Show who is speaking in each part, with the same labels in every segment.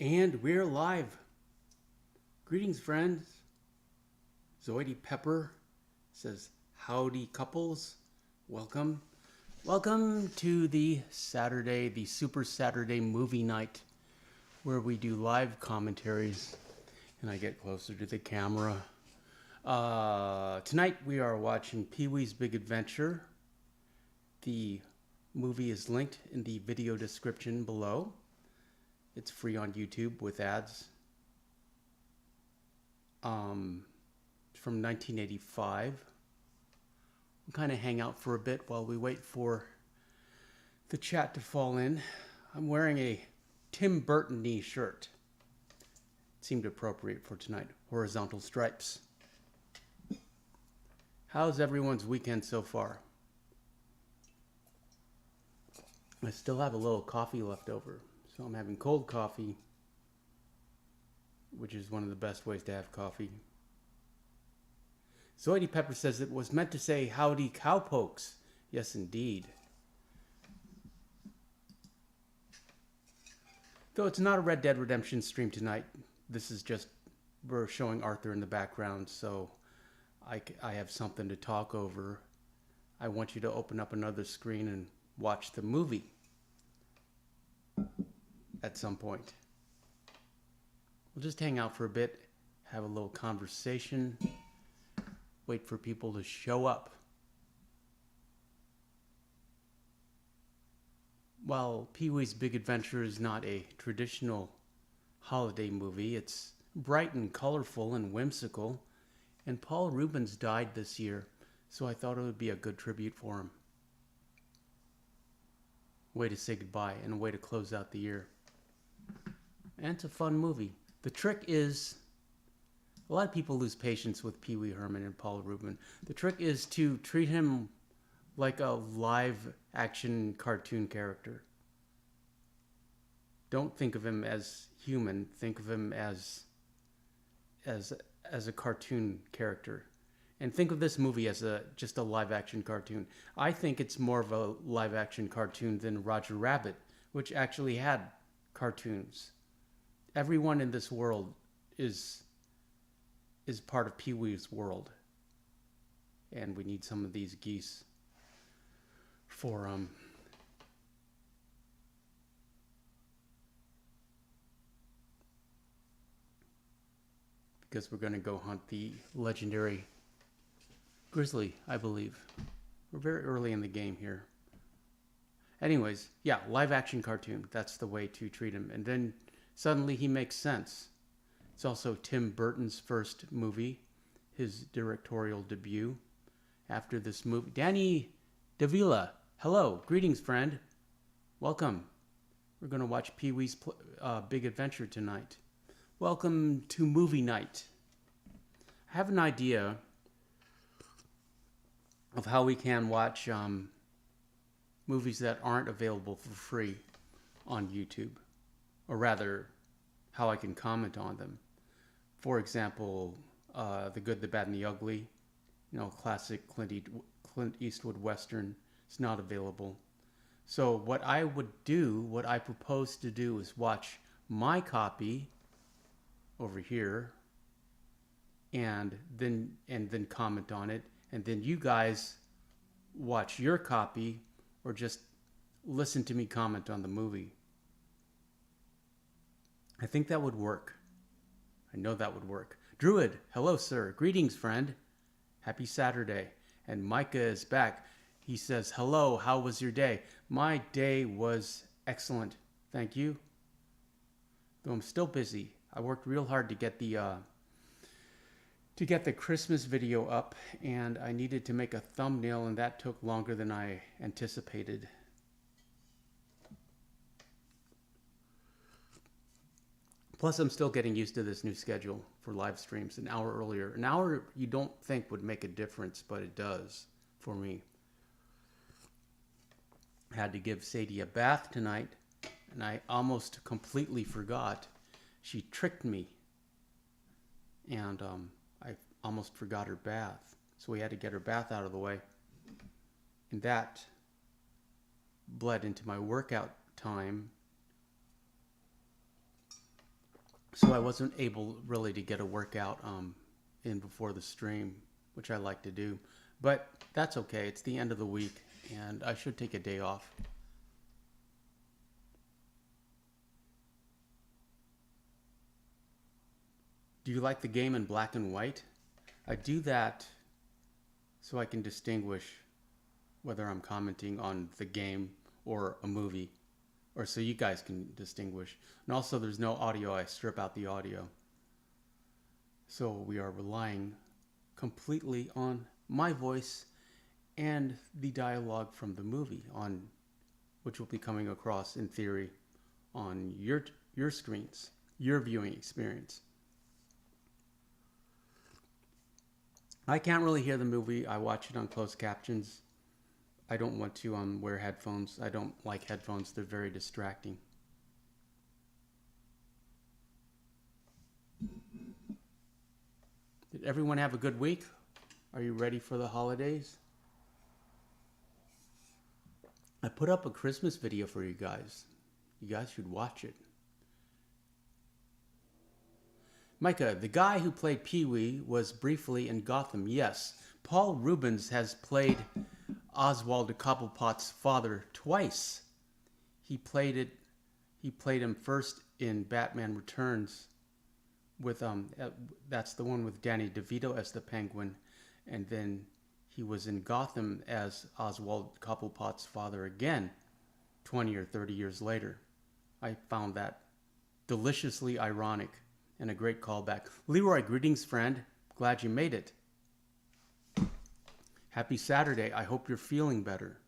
Speaker 1: And we're live. Greetings, friends. Zoidy Pepper says, howdy, couples. Welcome. Welcome to the Super Saturday movie night, where we do live commentaries. And I get closer to the camera. Tonight we are watching Pee-wee's Big Adventure. The movie is linked in the video description below. It's free on YouTube with ads. From 1985. We'll kind of hang out for a bit while we wait for the chat to fall in. I'm wearing a Tim Burton-y shirt. It seemed appropriate for tonight. Horizontal stripes. How's everyone's weekend so far? I still have a little coffee left over. So I'm having cold coffee, which is one of the best ways to have coffee. Zoidy Pepper says it was meant to say howdy cowpokes. Yes, indeed. Though it's not a Red Dead Redemption stream tonight, this is just, we're showing Arthur in the background, so I have something to talk over. I want you to open up another screen and watch the movie at some point. We'll just hang out for a bit, have a little conversation, wait for people to show up. While Pee-wee's Big Adventure is not a traditional holiday movie, it's bright and colorful and whimsical, and Paul Reubens died this year, so I thought it would be a good tribute for him. Way to say goodbye and a way to close out the year. And it's a fun movie. The trick is, a lot of people lose patience with Pee Wee Herman and Paul Rubin. The trick is to treat him like a live action cartoon character. Don't think of him as human. Think of him as a cartoon character. And think of this movie as just a live action cartoon. I think it's more of a live action cartoon than Roger Rabbit, which actually had cartoons. Everyone in this world is part of Pee-wee's world. And we need some of these geese for because we're going to go hunt the legendary grizzly, I believe. We're very early in the game here. Anyways, yeah, live action cartoon. That's the way to treat him. And then suddenly he makes sense. It's also Tim Burton's first movie, his directorial debut. After this movie, Danny Davila, hello, greetings, friend. Welcome. We're going to watch Pee-wee's Big Adventure tonight. Welcome to movie night. I have an idea of how we can watch movies that aren't available for free on YouTube, or rather, how I can comment on them. For example, The Good, the Bad, and the Ugly, classic Clint Eastwood Western, is not available. So what I propose to do is watch my copy over here, and then comment on it, and then you guys watch your copy, or just listen to me comment on the movie. I think that would work. I know that would work. Druid, hello, sir. Greetings, friend. Happy Saturday. And Micah is back. He says, hello, how was your day? My day was excellent. Thank you. Though I'm still busy. I worked real hard to get the Christmas video up, and I needed to make a thumbnail, and that took longer than I anticipated. Plus, I'm still getting used to this new schedule for live streams, an hour earlier. An hour you don't think would make a difference, but it does for me. I had to give Sadie a bath tonight, and I almost completely forgot. She tricked me, and I almost forgot her bath. So we had to get her bath out of the way. And that bled into my workout time So I wasn't able really to get a workout in before the stream, which I like to do. But that's okay. It's the end of the week, and I should take a day off. Do you like the game in black and white? I do that so I can distinguish whether I'm commenting on the game or a movie, or so you guys can distinguish. And also, there's no audio. I strip out the audio. So we are relying completely on my voice and the dialogue from the movie, on which will be coming across in theory on your screens, your viewing experience. I can't really hear the movie. I watch it on closed captions. I don't want to wear headphones. I don't like headphones. They're very distracting. Did everyone have a good week? Are you ready for the holidays? I put up a Christmas video for you guys. You guys should watch it. Micah, the guy who played Pee-wee was briefly in Gotham. Yes, Paul Rubens has played Oswald Cobblepot's father twice. He played him first in Batman Returns with that's the one with Danny DeVito as the Penguin, and then he was in Gotham as Oswald Cobblepot's father again 20 or 30 years later. I found that deliciously ironic and a great callback. Leroy, greetings, friend. Glad you made it. Happy Saturday. I hope you're feeling better.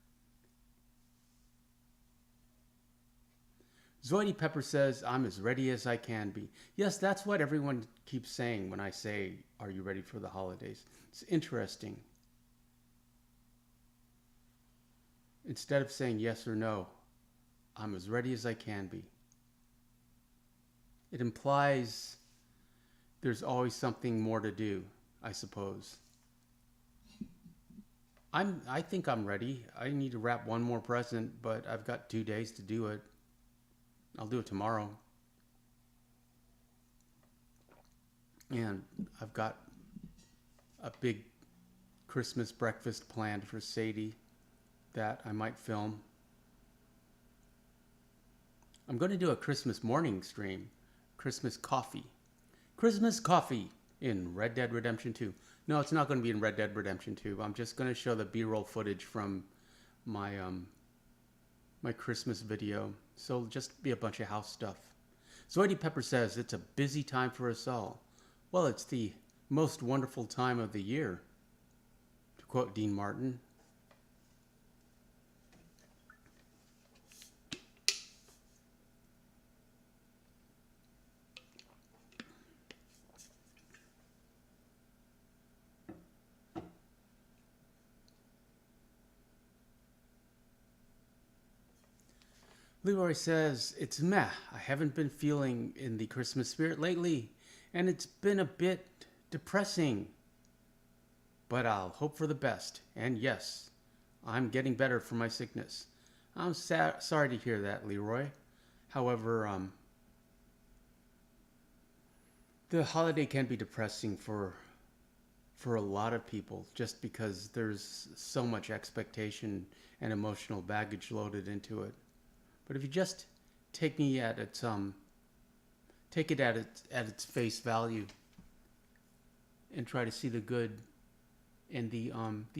Speaker 1: Zoidy Pepper says, I'm as ready as I can be. Yes, that's what everyone keeps saying when I say, are you ready for the holidays? It's interesting. Instead of saying yes or no, I'm as ready as I can be. It implies there's always something more to do, I suppose. I think I'm ready. I need to wrap one more present, but I've got 2 days to do it. I'll do it tomorrow. And I've got a big Christmas breakfast planned for Sadie that I might film. I'm going to do a Christmas morning stream. Christmas coffee in Red Dead Redemption 2. No, it's not going to be in Red Dead Redemption 2. I'm just going to show the B-roll footage from my my Christmas video. So it'll just be a bunch of house stuff. Zoidy Pepper says, it's a busy time for us all. Well, it's the most wonderful time of the year, to quote Dean Martin. Leroy says, it's meh. I haven't been feeling in the Christmas spirit lately, and it's been a bit depressing. But I'll hope for the best. And yes, I'm getting better from my sickness. I'm sorry to hear that, Leroy. However, the holiday can be depressing for a lot of people, just because there's so much expectation and emotional baggage loaded into it. But if you just take it at its face value, and try to see the good and the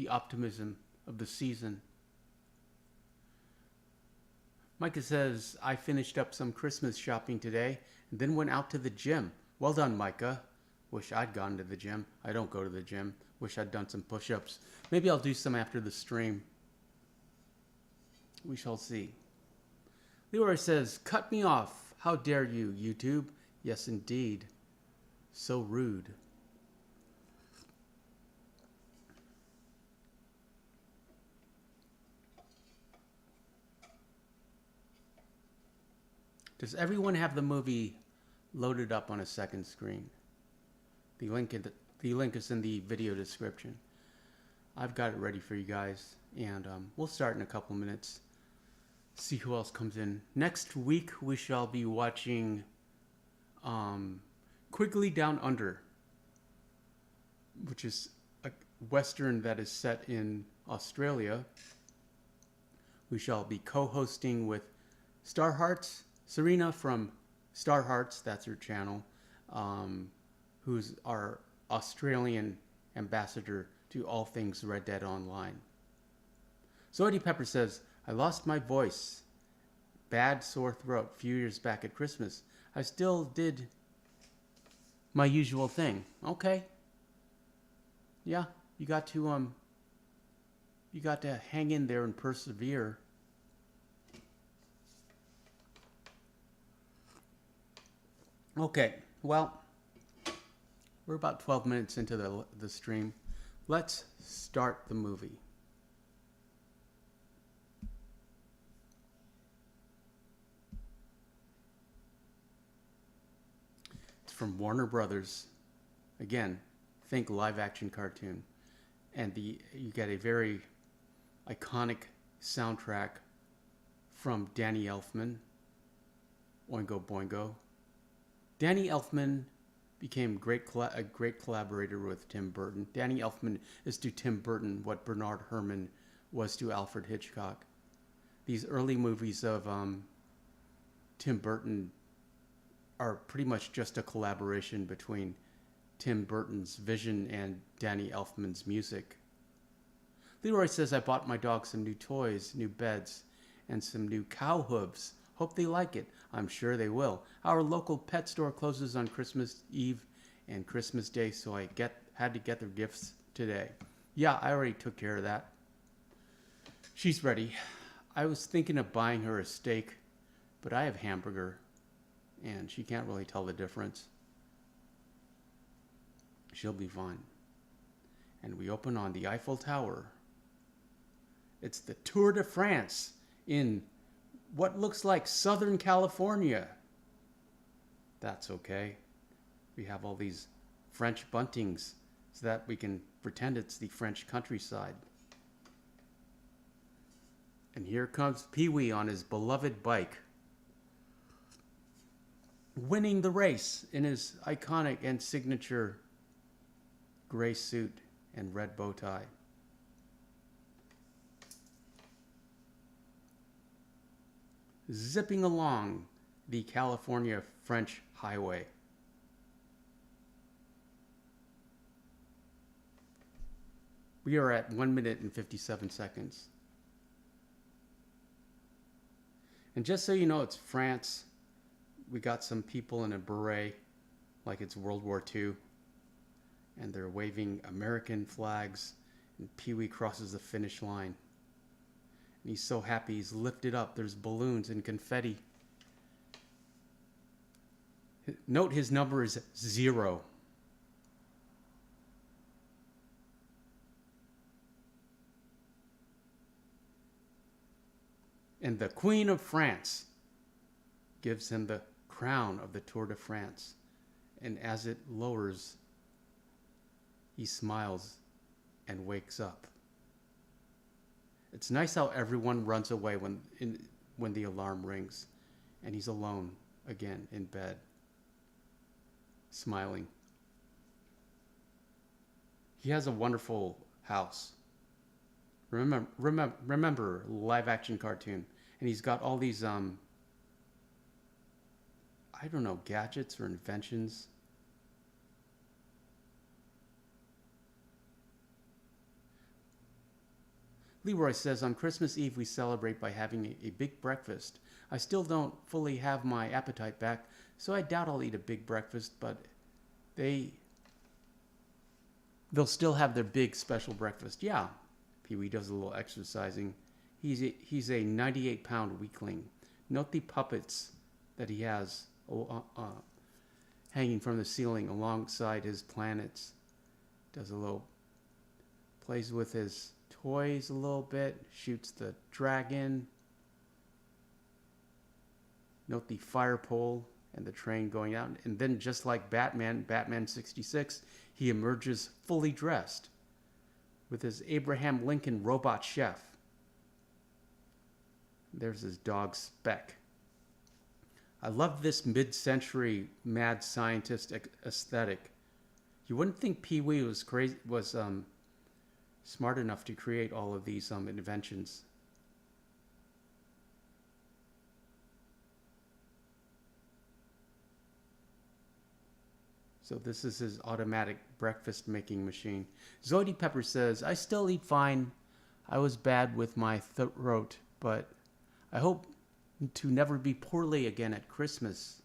Speaker 1: optimism of the season. Micah says, I finished up some Christmas shopping today and then went out to the gym. Well done, Micah. Wish I'd gone to the gym. I don't go to the gym. Wish I'd done some push-ups. Maybe I'll do some after the stream. We shall see. Leroy says, cut me off. How dare you, YouTube? Yes, indeed. So rude. Does everyone have the movie loaded up on a second screen? The link is in the video description. I've got it ready for you guys, and we'll start in a couple minutes. See who else comes in. Next week we shall be watching um, Quigley Down Under, which is a western that is set in Australia. We shall be co-hosting with Starhearts, Serena from Starhearts, that's her channel, who's our Australian ambassador to all things Red Dead Online. So Eddie Pepper says, I lost my voice. Bad sore throat a few years back at Christmas. I still did my usual thing. Okay. Yeah, you got to hang in there and persevere. Okay, well, we're about 12 minutes into the stream. Let's start the movie. It's from Warner Brothers. Again, think live action cartoon. And you get a very iconic soundtrack from Danny Elfman. Oingo Boingo. Danny Elfman became a great collaborator with Tim Burton. Danny Elfman is to Tim Burton what Bernard Herrmann was to Alfred Hitchcock. These early movies of Tim Burton are pretty much just a collaboration between Tim Burton's vision and Danny Elfman's music. Leroy says, I bought my dog some new toys, new beds, and some new cow hooves. Hope they like it. I'm sure they will. Our local pet store closes on Christmas Eve and Christmas Day, so I had to get their gifts today. Yeah, I already took care of that. She's ready. I was thinking of buying her a steak, but I have hamburger, and she can't really tell the difference. She'll be fine. And we open on the Eiffel Tower. It's the Tour de France in what looks like Southern California. That's okay. We have all these French buntings so that we can pretend it's the French countryside. And here comes Pee-wee on his beloved bike, winning the race in his iconic and signature gray suit and red bow tie. Zipping along the California French highway. We are at 1 minute and 57 seconds. And just so you know, it's France. We got some people in a beret, like it's World War II. And they're waving American flags. And Pee-wee crosses the finish line. And he's so happy, he's lifted up. There's balloons and confetti. Note his number is 0. And the Queen of France gives him the crown of the Tour de France. And as it lowers, he smiles and wakes up. It's nice how everyone runs away when the alarm rings, and he's alone again in bed, smiling. He has a wonderful house. Remember, live action cartoon, and he's got all these I don't know, gadgets or inventions. Leroy says, on Christmas Eve, we celebrate by having a big breakfast. I still don't fully have my appetite back, so I doubt I'll eat a big breakfast, but they'll still have their big special breakfast. Yeah, Pee-wee does a little exercising. He's a 98-pound weakling. Note the puppets that he has hanging from the ceiling alongside his planets. Does a little, plays with his toys a little bit, shoots the dragon. Note the fire pole and the train going out. And then just like Batman 66, he emerges fully dressed with his Abraham Lincoln robot chef. There's his dog Speck. I love this mid-century mad scientist aesthetic. You wouldn't think Pee Wee was smart enough to create all of these inventions. So this is his automatic breakfast making machine. Zoe Pepper says, I still eat fine. I was bad with my throat, but I hope to never be poorly again at Christmas.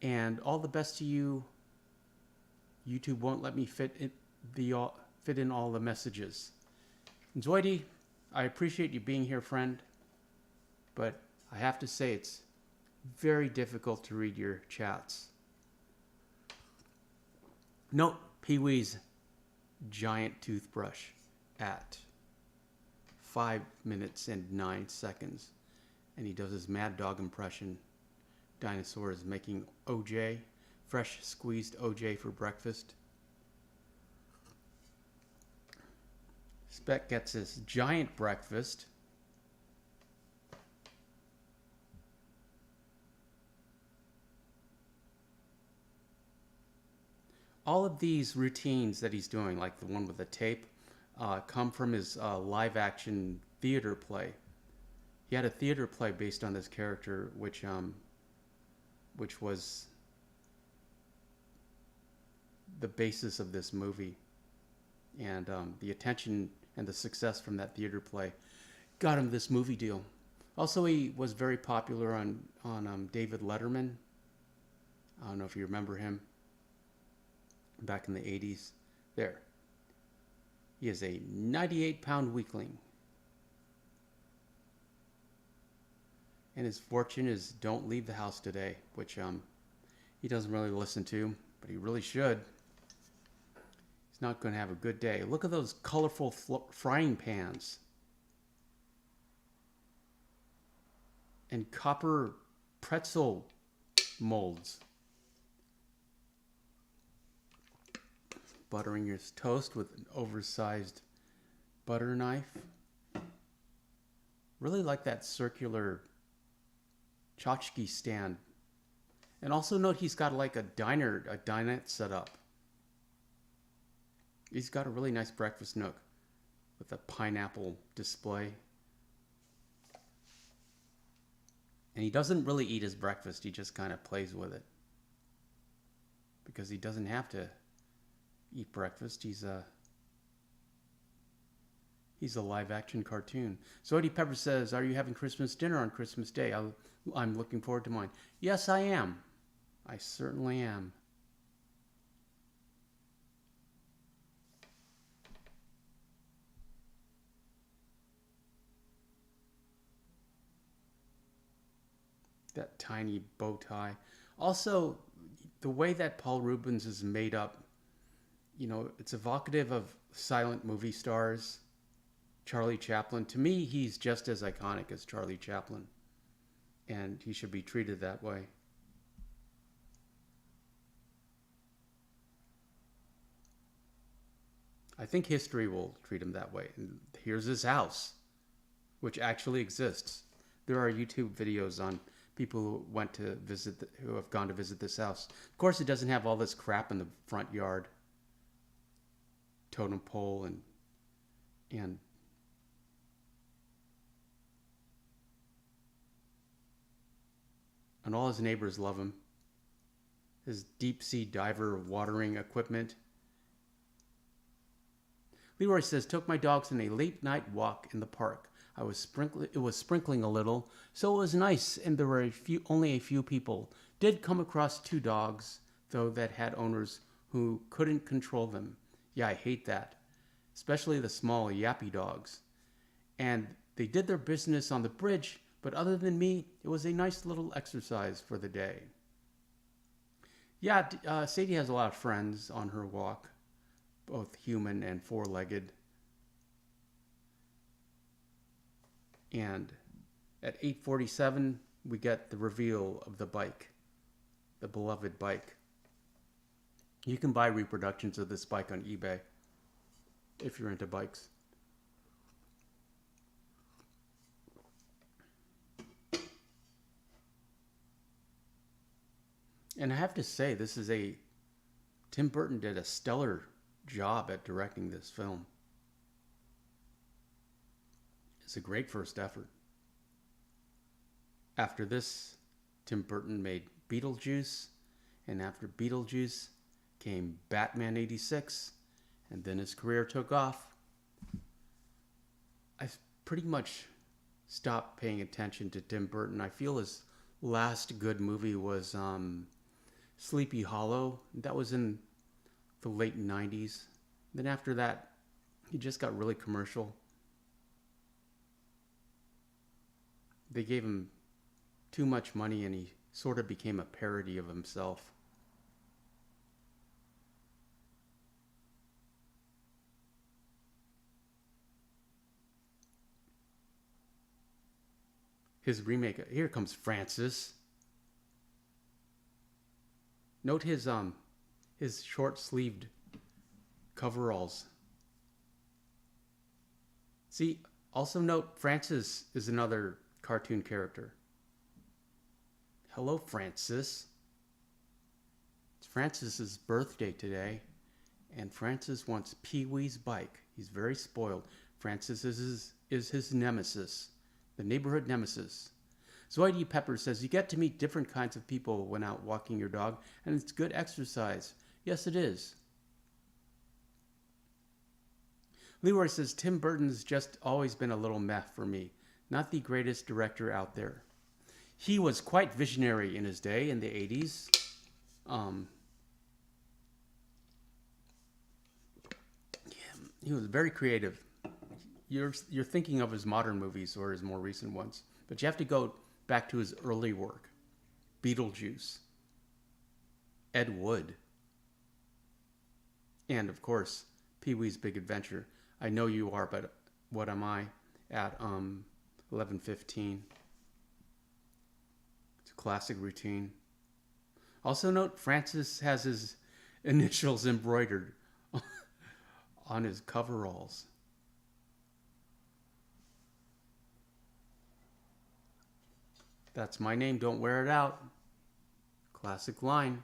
Speaker 1: And all the best to you. YouTube won't let me fit in all the messages. Zoidi, I appreciate you being here, friend, but I have to say it's very difficult to read your chats. Note Pee-wee's giant toothbrush at 5 minutes and 9 seconds. And he does his Mad Dog impression. Dinosaur is making OJ, fresh squeezed OJ for breakfast. Speck gets his giant breakfast. All of these routines that he's doing, like the one with the tape, come from his live action theater play. He had a theater play based on this character, which was the basis of this movie. And the attention and the success from that theater play got him this movie deal. Also, he was very popular on David Letterman. I don't know if you remember him. Back in the 80s. There. He is a 98-pound weakling. And his fortune is don't leave the house today, which he doesn't really listen to, but he really should. He's not going to have a good day. Look at those colorful frying pans. And copper pretzel molds. Buttering your toast with an oversized butter knife. Really like that circular tchotchke stand. And also note he's got like a dinette set up. He's got a really nice breakfast nook with a pineapple display. And he doesn't really eat his breakfast, he just kind of plays with it. Because he doesn't have to eat breakfast. He's a live action cartoon. So Eddie Pepper says, are you having Christmas dinner on Christmas Day? I'm looking forward to mine. Yes, I am. I certainly am. That tiny bow tie. Also, the way that Paul Rubens is made up, you know, it's evocative of silent movie stars. Charlie Chaplin. To me, he's just as iconic as Charlie Chaplin. And he should be treated that way. I think history will treat him that way. And here's his house, which actually exists. There are YouTube videos on people who went to visit, who have gone to visit this house. Of course, it doesn't have all this crap in the front yard. Totem pole and all his neighbors love him. His deep sea diver watering equipment. Leroy says, took my dogs on a late night walk in the park. It was sprinkling a little, so it was nice, and there were only a few people. Did come across 2 dogs, though, that had owners who couldn't control them. Yeah, I hate that. Especially the small yappy dogs. And they did their business on the bridge, but other than me, it was a nice little exercise for the day. Yeah, Sadie has a lot of friends on her walk, both human and 4-legged. And at 8:47, we get the reveal of the bike, the beloved bike. You can buy reproductions of this bike on eBay if you're into bikes. And I have to say, Tim Burton did a stellar job at directing this film. It's a great first effort. After this, Tim Burton made Beetlejuice, and after Beetlejuice came Batman 86, and then his career took off. I pretty much stopped paying attention to Tim Burton. I feel his last good movie was Sleepy Hollow. That was in the late 90s. Then after that, he just got really commercial. They gave him too much money and he sort of became a parody of himself. His remake, here comes Francis. Note his short-sleeved coveralls. See, also note Francis is another cartoon character. Hello, Francis. It's Francis's birthday today, and Francis wants Pee-wee's bike. He's very spoiled. Francis is his nemesis, the neighborhood nemesis. Zoidie Pepper says, you get to meet different kinds of people when out walking your dog, and it's good exercise. Yes, it is. Leroy says, Tim Burton's just always been a little meh for me. Not the greatest director out there. He was quite visionary in his day, in the 80s. He was very creative. You're thinking of his modern movies or his more recent ones, but you have to go back to his early work. Beetlejuice, Ed Wood, and of course, Pee-wee's Big Adventure. I know you are, but what am I at 11:15? It's a classic routine. Also note, Francis has his initials embroidered on his coveralls. That's my name, don't wear it out. Classic line.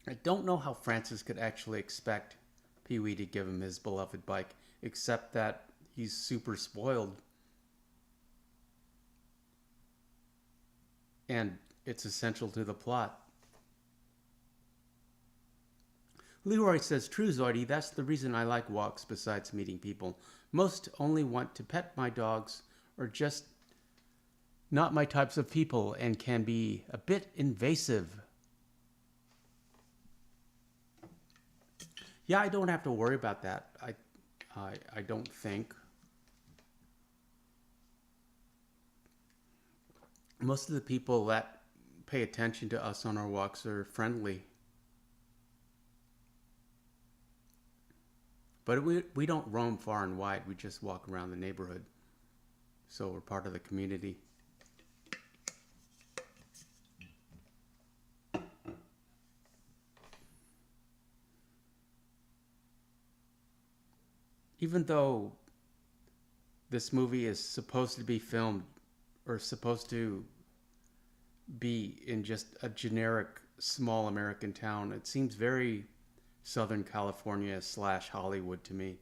Speaker 1: I don't know how Francis could actually expect Pee-wee to give him his beloved bike, except that he's super spoiled. And it's essential to the plot. Leroy says, true, Zoidie, that's the reason I like walks besides meeting people. Most only want to pet my dogs or just not my types of people and can be a bit invasive. Yeah, I don't have to worry about that. I don't think. Most of the people that pay attention to us on our walks are friendly. But we don't roam far and wide. We just walk around the neighborhood. So we're part of the community. Even though this movie is supposed to be filmed or supposed to be in just a generic small American town, it seems very Southern California / Hollywood to me.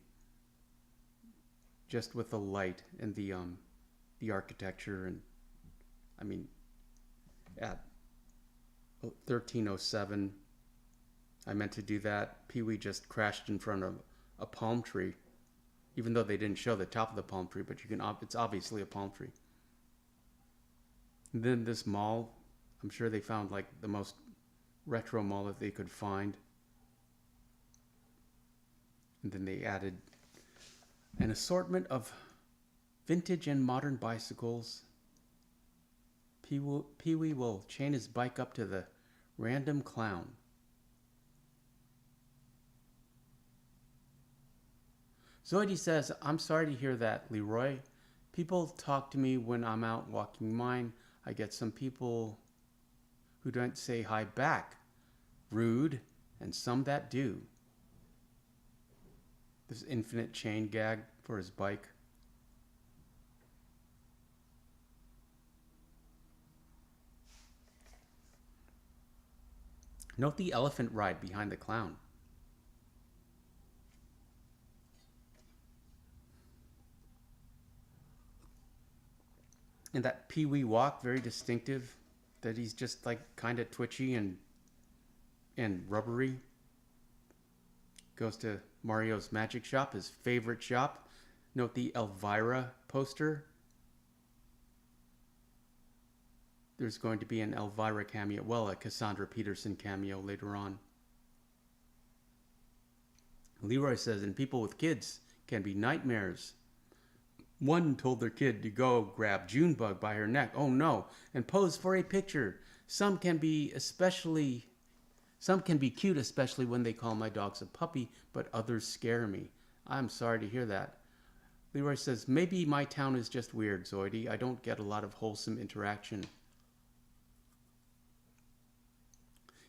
Speaker 1: Just with the light and the architecture, and I mean, at 13:07, I meant to do that. Pee-wee just crashed in front of a palm tree, even though they didn't show the top of the palm tree, but it's obviously a palm tree. And then this mall, I'm sure they found like the most retro mall that they could find. And then they added an assortment of vintage and modern bicycles. Pee-wee will chain his bike up to the random clown. Zoidie says, I'm sorry to hear that, Leroy. People talk to me when I'm out walking mine. I get some people who don't say hi back. Rude, and some that do. This infinite chain gag for his bike. Note the elephant ride behind the clown. And that Pee-wee walk, very distinctive. That he's just like kind of twitchy and rubbery. Goes to Mario's magic shop, his favorite shop. Note the Elvira poster. There's going to be an Elvira cameo, well, a Cassandra Peterson cameo later on. Leroy says, and people with kids can be nightmares. One told their kid to go grab Junebug by her neck, oh no, and pose for a picture. Some can be cute, especially when they call my dogs a puppy, but others scare me. I'm sorry to hear that. Leroy says, maybe my town is just weird, Zoidy. I don't get a lot of wholesome interaction.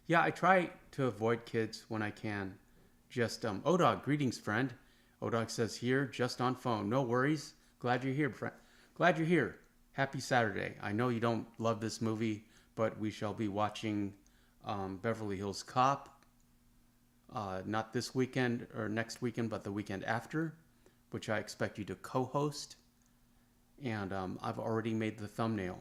Speaker 1: Yeah, I try to avoid kids when I can. Just, Odog, greetings, friend. Odog says, here, just on phone. No worries. Glad you're here, friend. Glad you're here. Happy Saturday. I know you don't love this movie, but we shall be watching Beverly Hills Cop. Not this weekend or next weekend, but the weekend after, which I expect you to co-host. And I've already made the thumbnail.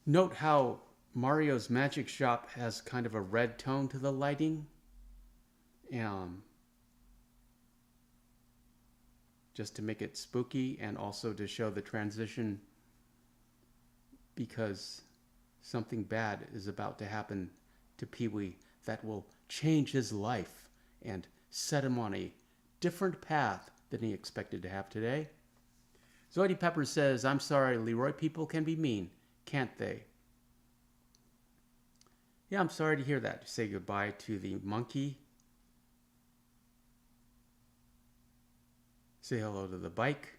Speaker 1: Note how Mario's Magic Shop has kind of a red tone to the lighting. Just to make it spooky and also to show the transition, because something bad is about to happen to Pee-wee that will change his life and set him on a different path than he expected to have today. Zoidy Pepper says, I'm sorry, Leroy, people can be mean, can't they? Yeah, I'm sorry to hear that. Say goodbye to the monkey. Say hello to the bike.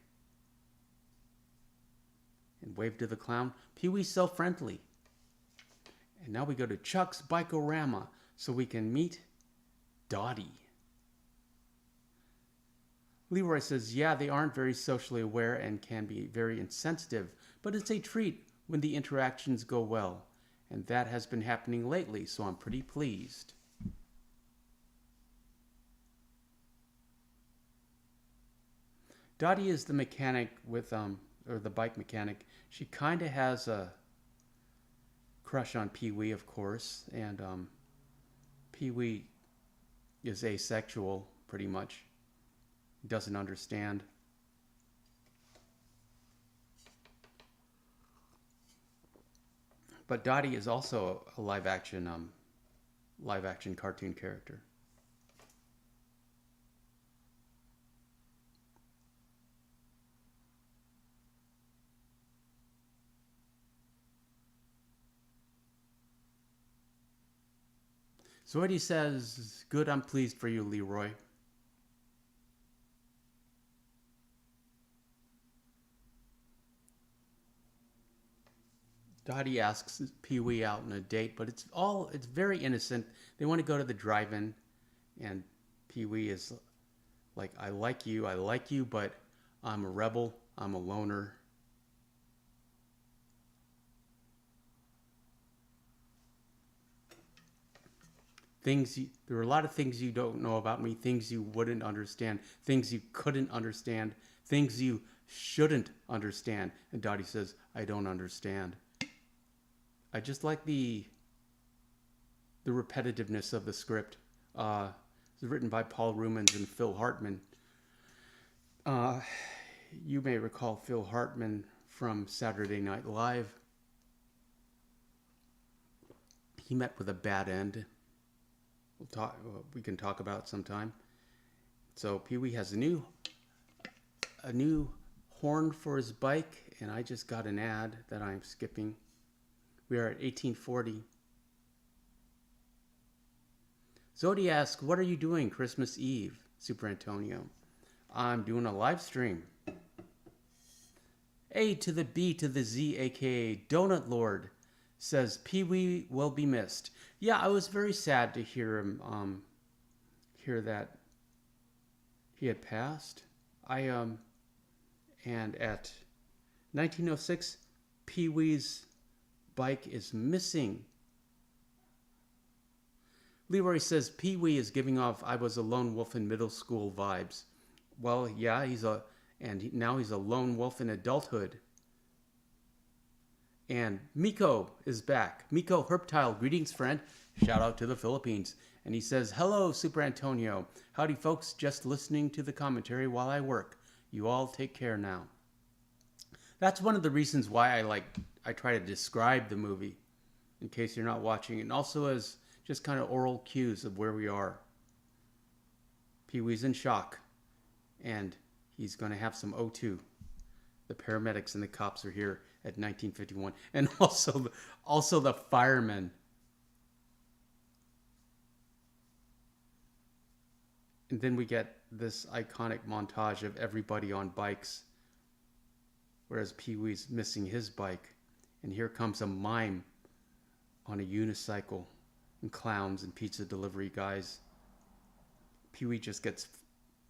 Speaker 1: And wave to the clown. Pee-wee's so friendly. And now we go to Chuck's Bike-O-Rama so we can meet Dottie. Leroy says, yeah, they aren't very socially aware and can be very insensitive, but it's a treat when the interactions go well. And that has been happening lately, so I'm pretty pleased. Dottie is the mechanic with, or the bike mechanic. She kind of has a crush on Pee-wee, of course, and Pee-wee is asexual, pretty much. Doesn't understand. But Dottie is also a live action cartoon character. Zoidy says, good, I'm pleased for you, Leroy. Dottie asks Pee-wee out on a date, but it's very innocent. They want to go to the drive-in, and Pee-wee is like, I like you, but I'm a rebel, I'm a loner. There are a lot of things you don't know about me, things you wouldn't understand, things you couldn't understand, things you shouldn't understand. And Dottie says, I don't understand. I just like the repetitiveness of the script. It's written by Paul Rumens and Phil Hartman. You may recall Phil Hartman from Saturday Night Live. He met with a bad end. We can talk about it sometime. So Pee-wee has a new horn for his bike, and I just got an ad that I'm skipping. We are at 1840. Zodi asks, what are you doing Christmas Eve, Super Antonio? I'm doing a live stream. A to the B to the Z, aka Donut Lord, says Pee Wee will be missed. Yeah, I was very sad to hear him hear that he had passed. And at 1906, Pee Wee's bike is missing. Leroy says Pee Wee is giving off I was a lone wolf in middle school vibes. Well, yeah, now he's a lone wolf in adulthood. And Miko is back. Miko Herptile, greetings, friend. Shout out to the Philippines. And he says, hello, Super Antonio. Howdy, folks. Just listening to the commentary while I work. You all take care now. That's one of the reasons why I try to describe the movie in case you're not watching, and also as just kind of oral cues of where we are. Pee-wee's in shock, and he's going to have some O2. The paramedics and the cops are here at 1951, and also the firemen. And then we get this iconic montage of everybody on bikes, whereas Pee-wee's missing his bike. And here comes a mime on a unicycle, and clowns and pizza delivery guys. Pee-wee just gets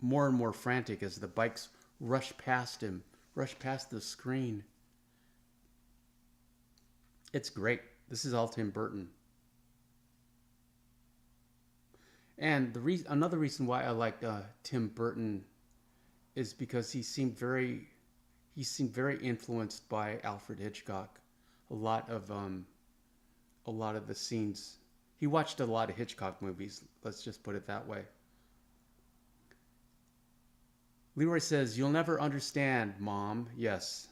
Speaker 1: more and more frantic as the bikes rush past him, rush past the screen. It's great. This is all Tim Burton. And another reason why I liked Tim Burton is because he seemed very influenced by Alfred Hitchcock. A lot of the scenes. He watched a lot of Hitchcock movies. Let's just put it that way. Leroy says, you'll never understand, Mom. Yes.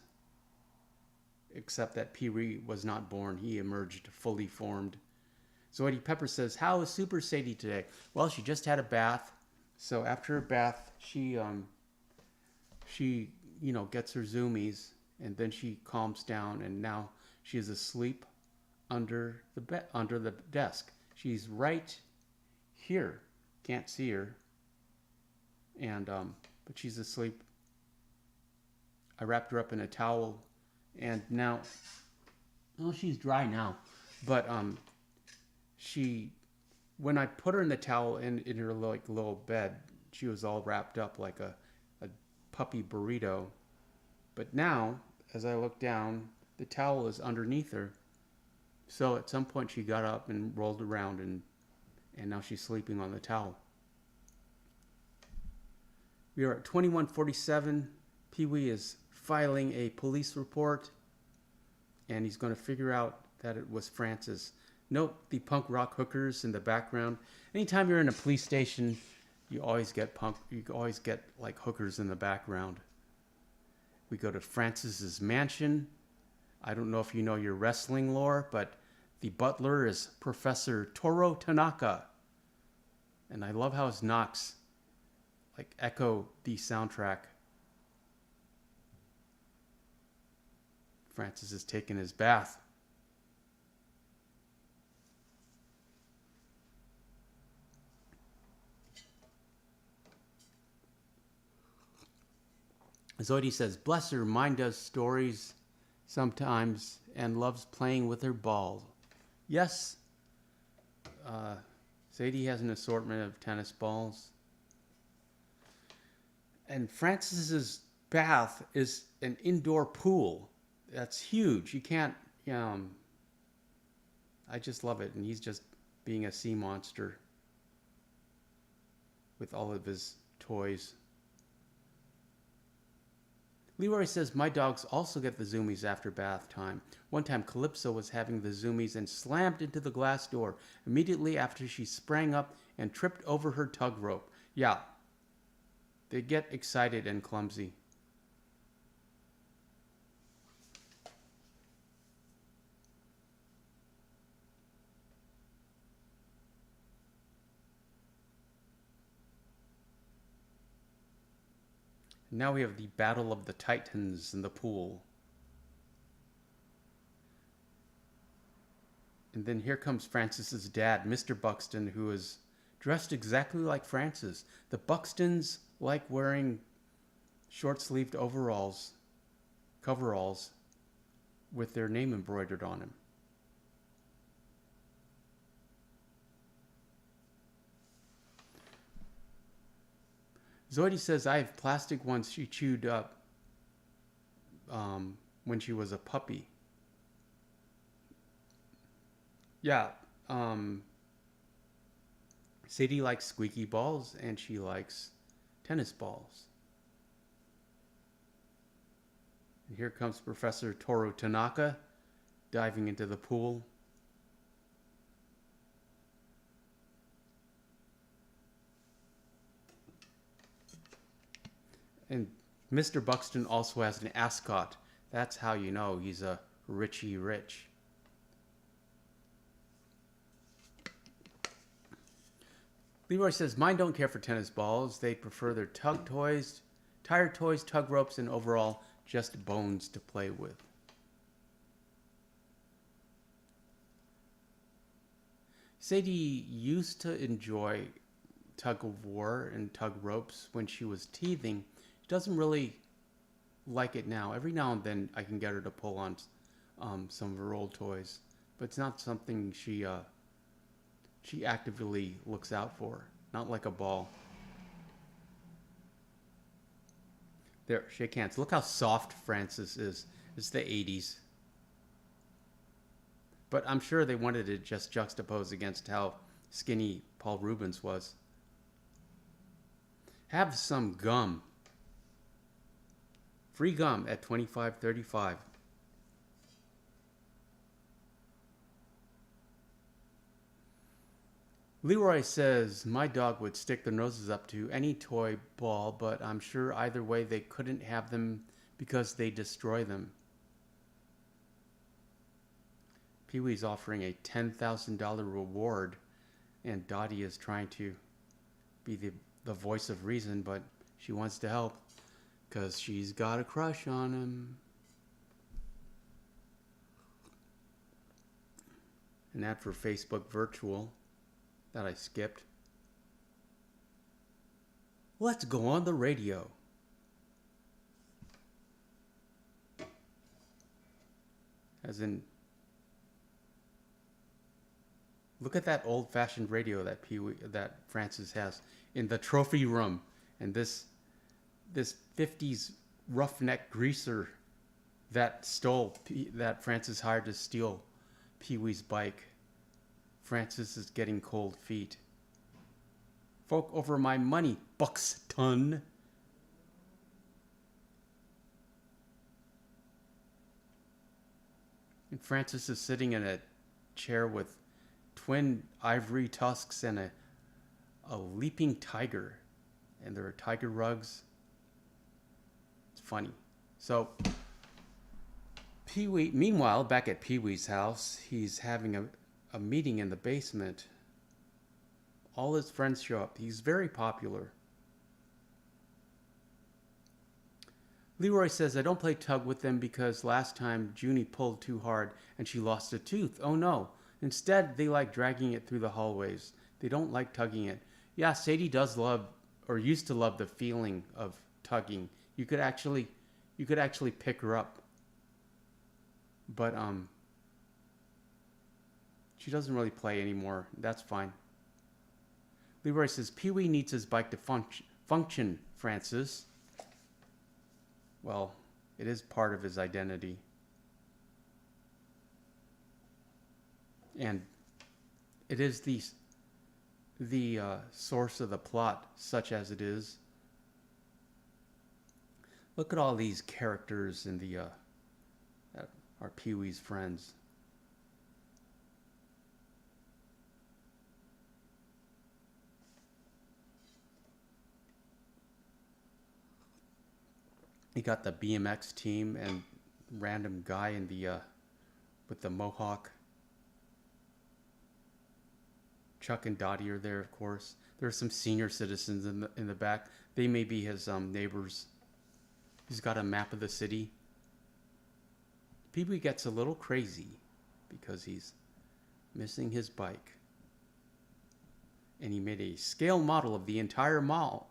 Speaker 1: Except that Pee-wee was not born. He emerged fully formed. Zoidie Pepper says, how is Super Sadie today? Well, she just had a bath. So after her bath, she gets her zoomies, and then she calms down, and now she is asleep under the desk. She's right here. Can't see her. And but she's asleep. I wrapped her up in a towel, and now, well, she's dry now. But when I put her in the towel in her little bed, she was all wrapped up like a puppy burrito. But now, as I look down, the towel is underneath her. So at some point she got up and rolled around, and now she's sleeping on the towel. We are at 2147. Pee-wee is filing a police report, and he's going to figure out that it was Francis. Note the punk rock hookers in the background. Anytime you're in a police station, you always get like hookers in the background. We go to Francis's mansion. I don't know if you know your wrestling lore, but the butler is Professor Toro Tanaka. And I love how his knocks echo the soundtrack. Francis is taking his bath. Zoidie says, bless her, mine does stories sometimes and loves playing with her ball. Yes, Zadie has an assortment of tennis balls. And Francis's bath is an indoor pool. That's huge. You can't, I just love it. And he's just being a sea monster with all of his toys. Leroy says, my dogs also get the zoomies after bath time. One time, Calypso was having the zoomies and slammed into the glass door immediately after she sprang up and tripped over her tug rope. Yeah, they get excited and clumsy. Now we have the Battle of the Titans in the pool. And then here comes Francis's dad, Mr. Buxton, who is dressed exactly like Francis. The Buxtons like wearing short-sleeved coveralls with their name embroidered on them. Zoidie says, I have plastic ones she chewed up when she was a puppy. Yeah, Sadie likes squeaky balls and she likes tennis balls. And here comes Professor Toru Tanaka diving into the pool. And Mr. Buxton also has an ascot. That's how you know he's a Richie Rich. Leroy says, mine don't care for tennis balls. They prefer their tug toys, tire toys, tug ropes, and overall just bones to play with. Sadie used to enjoy tug of war and tug ropes when she was teething. She doesn't really like it now. Every now and then I can get her to pull on some of her old toys, but it's not something she actively looks out for. Not like a ball. There, shake hands. Look how soft Francis is. It's the 80s. But I'm sure they wanted to just juxtapose against how skinny Paul Rubens was. Have some gum. Free gum at $25.35. Leroy says, my dog would stick their noses up to any toy ball, but I'm sure either way they couldn't have them because they destroy them. Pee-wee's offering a $10,000 reward, and Dottie is trying to be the voice of reason, but she wants to help because she's got a crush on him. An ad for Facebook Virtual that I skipped. Let's go on the radio. As in, look at that old-fashioned radio that Francis has in the trophy room, and this 50s roughneck greaser that Francis hired to steal Pee-wee's bike. Francis is getting cold feet. Folk over my money, Buxton. And Francis is sitting in a chair with twin ivory tusks and a leaping tiger. And there are tiger rugs. It's funny. So, Pee-wee, meanwhile, back at Pee-wee's house, he's having a meeting in the basement. All his friends show up. He's very popular. Leroy says, I don't play tug with them because last time Junie pulled too hard and she lost a tooth. Oh no. Instead, they like dragging it through the hallways. They don't like tugging it. Yeah, Sadie does love, or used to love, the feeling of tugging. You could actually pick her up. But she doesn't really play anymore. That's fine. Leroy says, Pee-wee needs his bike to function, Francis. Well, it is part of his identity. And it is the source of the plot, such as it is. Look at all these characters in the that are Pee-wee's friends. You got the BMX team and random guy in the with the mohawk. Chuck and Dottie are there, of course. There are some senior citizens in the back. They may be his neighbors. He's got a map of the city. Pee-wee gets a little crazy because he's missing his bike. and he made a scale model of the entire mall.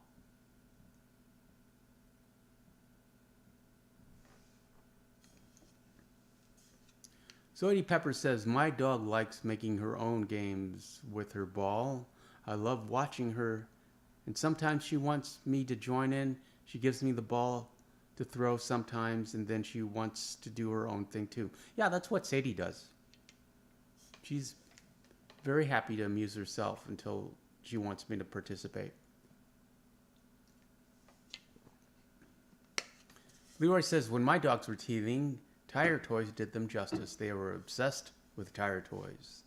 Speaker 1: Zoe Pepper says, my dog likes making her own games with her ball. I love watching her, and sometimes she wants me to join in. She gives me the ball to throw sometimes, and then she wants to do her own thing too. Yeah, that's what Sadie does. She's very happy to amuse herself until she wants me to participate. Leroy says, when my dogs were teething, tire toys did them justice. They were obsessed with tire toys.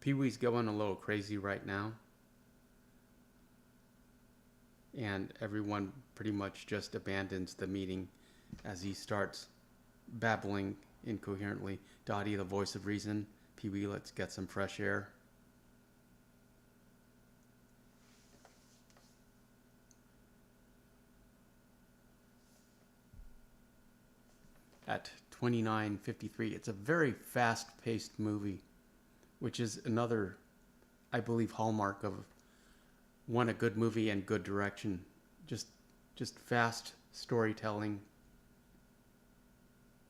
Speaker 1: Pee-wee's going a little crazy right now. And everyone pretty much just abandons the meeting as he starts babbling incoherently. Dottie, the voice of reason. Pee-wee, let's get some fresh air. At 29:53, it's a very fast-paced movie, which is another, I believe, hallmark of one, a good movie and good direction. Just fast storytelling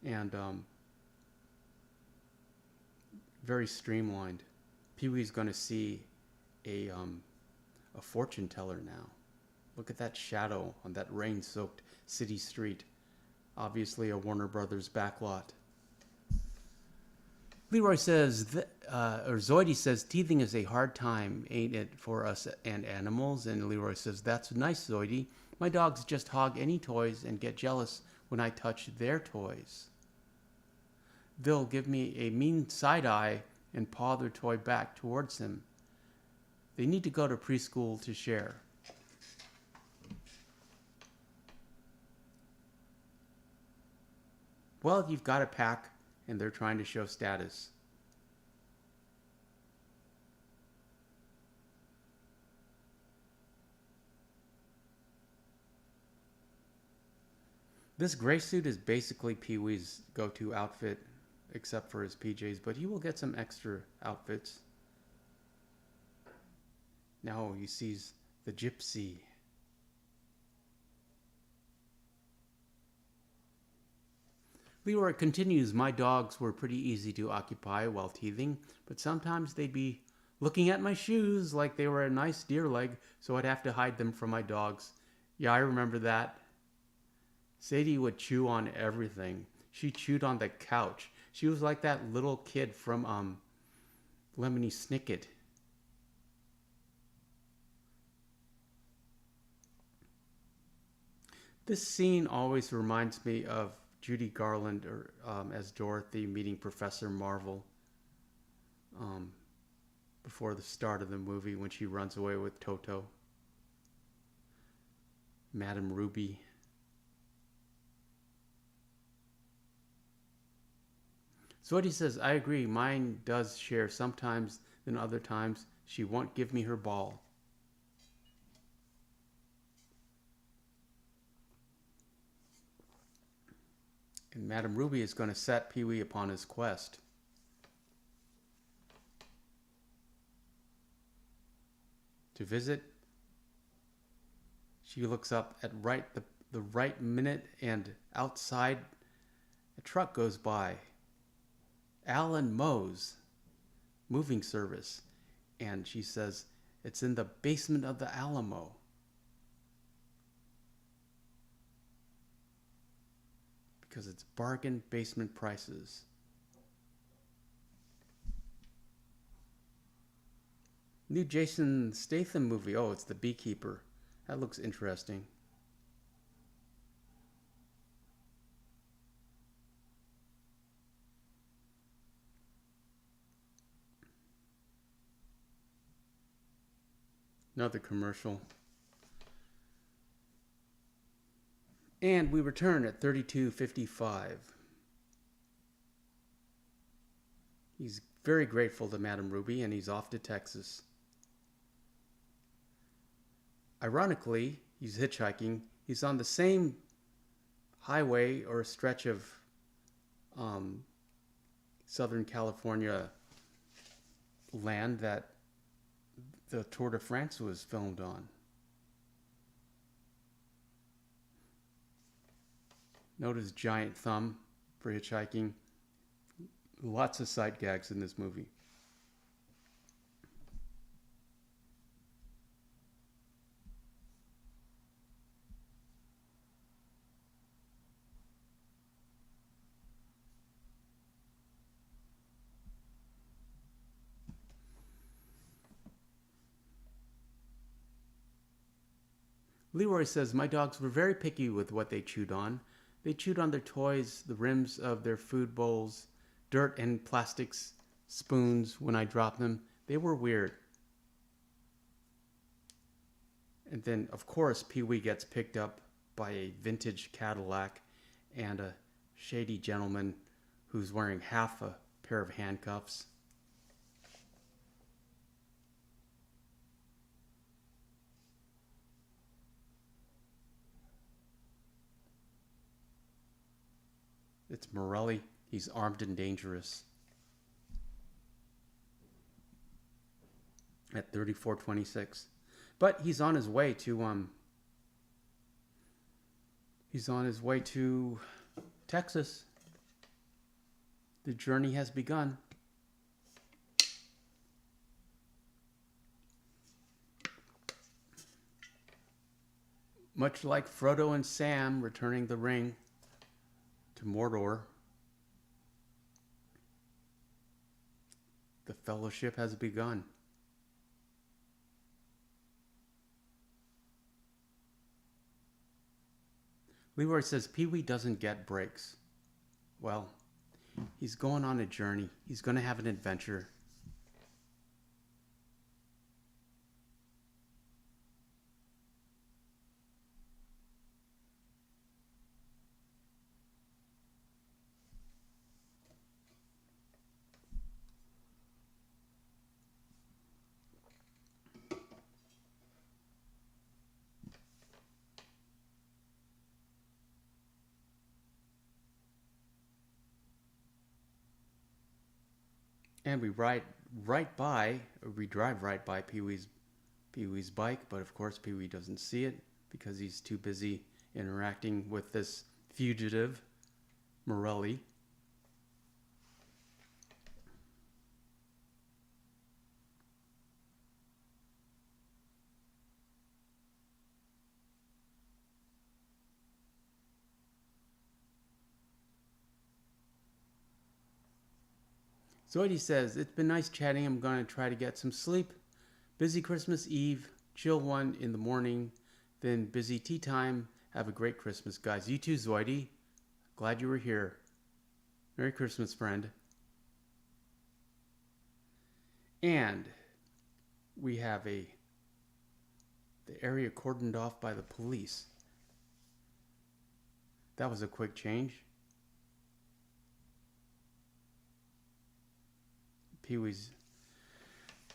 Speaker 1: and very streamlined. Pee-wee's going to see a fortune teller now. Look at that shadow on that rain-soaked city street. Obviously a Warner Brothers backlot. Leroy says, or Zoidie says, teething is a hard time, ain't it, for us and animals? And Leroy says, that's nice, Zoidie. My dogs just hog any toys and get jealous when I touch their toys. They'll give me a mean side eye and paw their toy back towards him. They need to go to preschool to share. Well, you've got a pack, and they're trying to show status. This gray suit is basically Pee-wee's go-to outfit, except for his PJs, but he will get some extra outfits. Now he sees the gypsy. Leroy continues, my dogs were pretty easy to occupy while teething, but sometimes they'd be looking at my shoes like they were a nice deer leg, so I'd have to hide them from my dogs. Yeah, I remember that. Sadie would chew on everything. She chewed on the couch. She was like that little kid from Lemony Snicket. This scene always reminds me of Judy Garland as Dorothy meeting Professor Marvel before the start of the movie when she runs away with Toto. Madame Ruby. Zoidie says, I agree, mine does share sometimes, then other times she won't give me her ball. And Madame Ruby is going to set Pee-wee upon his quest. To visit, she looks up at the right minute, and outside a truck goes by. Alan Moe's moving service. And she says, it's in the basement of the Alamo. Because it's bargain basement prices. New Jason Statham movie. Oh, it's The Beekeeper. That looks interesting. Another commercial. And we return at 32:55. He's very grateful to Madame Ruby, and he's off to Texas. Ironically, he's hitchhiking, He's on the same highway or stretch of um, Southern California land that the Tour de France was filmed on. Note his giant thumb for hitchhiking. Lots of sight gags in this movie. Leroy says, my dogs were very picky with what they chewed on. They chewed on their toys, the rims of their food bowls, dirt and plastics, spoons when I dropped them. They were weird. And then, of course, Pee-wee gets picked up by a vintage Cadillac and a shady gentleman who's wearing half a pair of handcuffs. It's Morelli. He's armed and dangerous. At 34:26. But he's on his way to Texas. The journey has begun. Much like Frodo and Sam returning the ring to Mordor, the fellowship has begun. Leroy says Pee-wee doesn't get breaks. Well, he's going on a journey. He's going to have an adventure. And we drive right by Pee-wee's bike, but of course Pee-wee doesn't see it because he's too busy interacting with this fugitive, Morelli. Zoidie says, it's been nice chatting. I'm going to try to get some sleep. Busy Christmas Eve. Chill one in the morning. Then busy tea time. Have a great Christmas, guys. You too, Zoidie. Glad you were here. Merry Christmas, friend. And we have the area cordoned off by the police. That was a quick change. Pee-wee's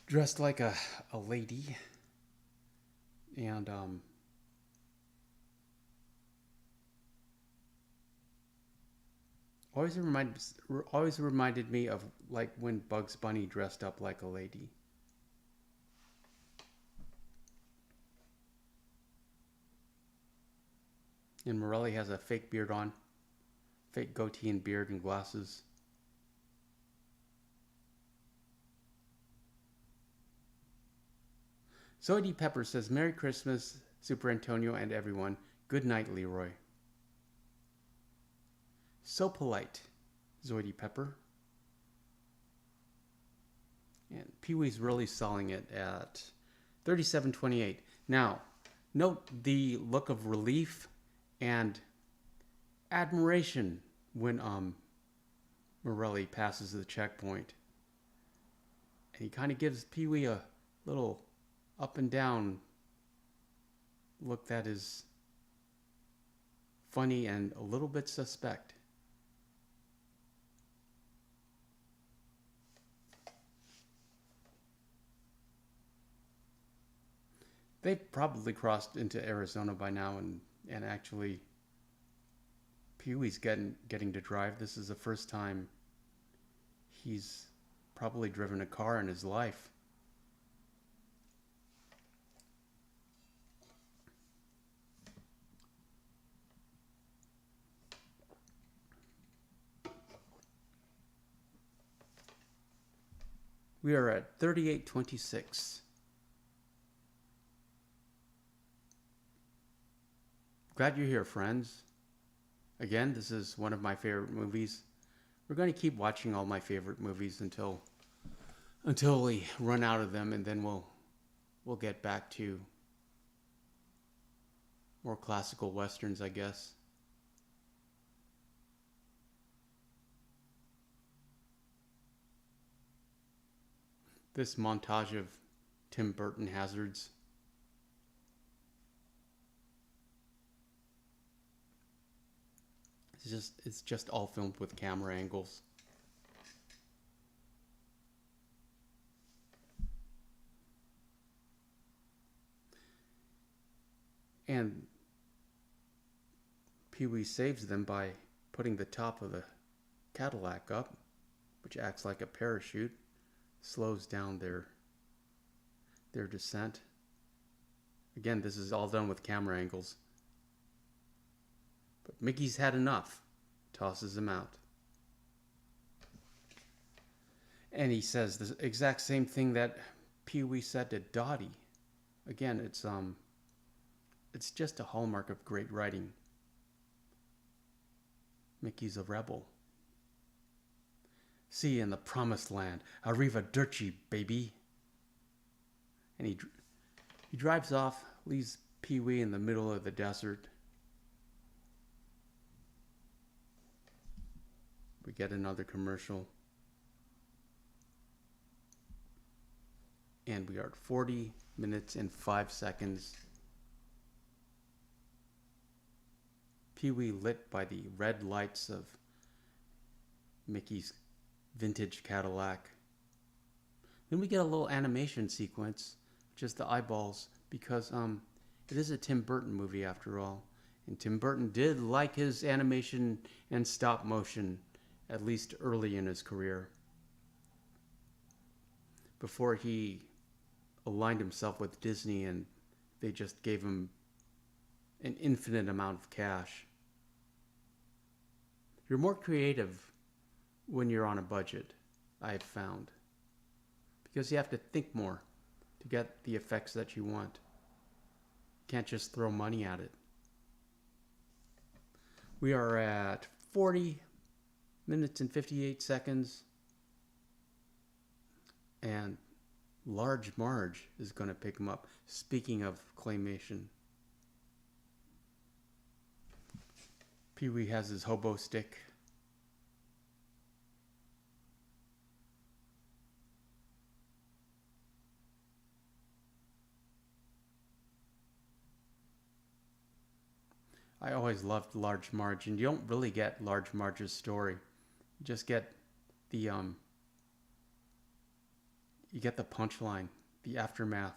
Speaker 1: dressed like a lady. And always reminded me of like when Bugs Bunny dressed up like a lady. And Morelli has a fake beard on. Fake goatee and beard and glasses. Zoidie Pepper says, Merry Christmas, Super Antonio and everyone. Good night, Leroy. So polite, Zoidie Pepper. And Pee-wee's really selling it at 37.28. Now, note the look of relief and admiration when Morelli passes the checkpoint. And he kind of gives Pee-wee a little up and down look that is funny and a little bit suspect. They've probably crossed into Arizona by now, and And actually, Pee-wee's getting to drive. This is the first time he's probably driven a car in his life. We are at 38:26. Glad you're here, friends. Again, this is one of my favorite movies. We're going to keep watching all my favorite movies until we run out of them, and then we'll get back to more classical westerns, I guess. This montage of Tim Burton hazards. It's just all filmed with camera angles. And Pee-wee saves them by putting the top of the Cadillac up, which acts like a parachute, slows down their descent. Again, this is all done with camera angles. But Mickey's had enough, tosses him out. And he says the exact same thing that Pee-wee said to Dottie. Again, it's just a hallmark of great writing. Mickey's a rebel. See you in the promised land. Arrivederci, baby. And he drives off, leaves Pee-wee in the middle of the desert. We get another commercial. And we are at 40 minutes and 5 seconds. Pee-wee lit by the red lights of Mickey's vintage Cadillac. Then we get a little animation sequence, just the eyeballs, because it is a Tim Burton movie after all. And Tim Burton did like his animation and stop motion, at least early in his career, before he aligned himself with Disney and they just gave him an infinite amount of cash. You're more creative when you're on a budget, I've found, because you have to think more to get the effects that you want. You can't just throw money at it. We are at 40 minutes and 58 seconds, and Large Marge is going to pick him up. Speaking of claymation, Pee-wee has his hobo stick. I always loved Large Marge, and you don't really get Large Marge's story. You just get the punchline, the aftermath.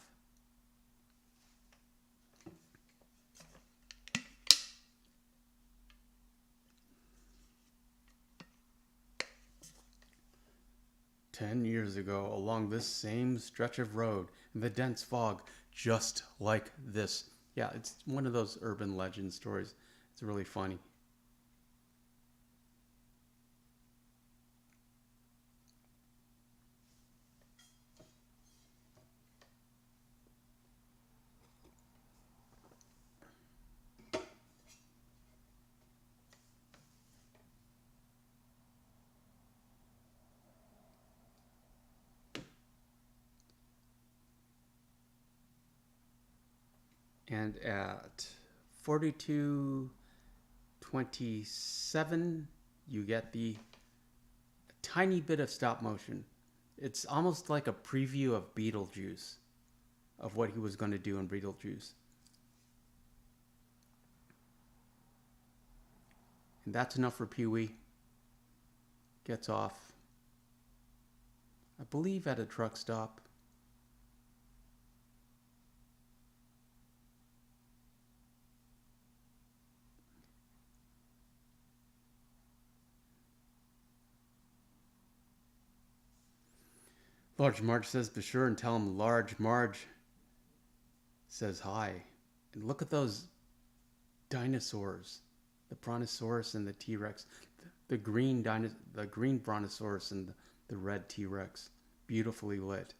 Speaker 1: "10 years ago, along this same stretch of road, in the dense fog, just like this." Yeah, it's one of those urban legend stories. It's really funny. And at 42:27, you get the tiny bit of stop motion. It's almost like a preview of Beetlejuice, of what he was going to do in Beetlejuice. And that's enough for Pee-wee. Gets off, I believe, at a truck stop. Large Marge says, be sure and tell him Large Marge says hi. And look at those dinosaurs, the Brontosaurus and the T-Rex, the green Brontosaurus and the red T-Rex, beautifully lit.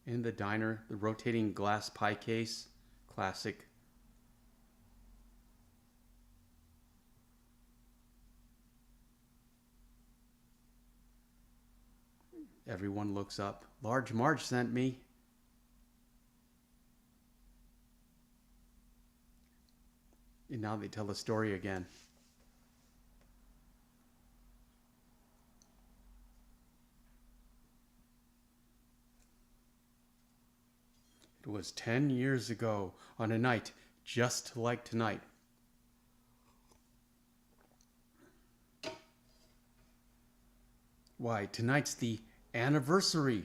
Speaker 1: In the diner, the rotating glass pie case, classic. Everyone looks up. Large Marge sent me. And now they tell the story again. It was 10 years ago on a night just like tonight. Why, tonight's the anniversary.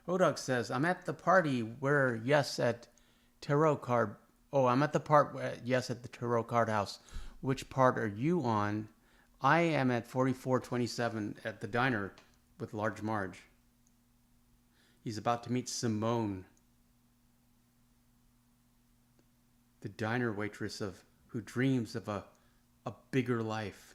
Speaker 1: Odog says, I'm at the party where yes at tarot card. Oh, I'm at the part where yes at the tarot card house. Which part are you on? I am at 4427 at the diner with Large Marge. He's about to meet Simone, the diner waitress who dreams of a bigger life.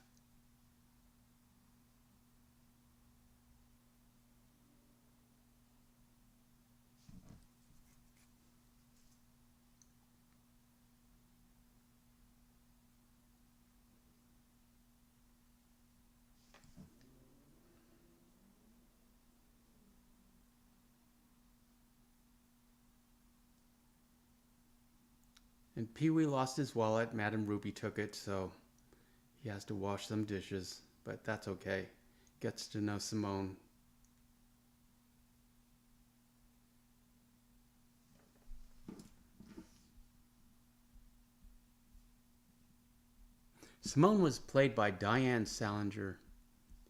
Speaker 1: And Pee-wee lost his wallet. Madame Ruby took it, so he has to wash some dishes, but that's okay. Gets to know Simone. Simone was played by Diane Salinger,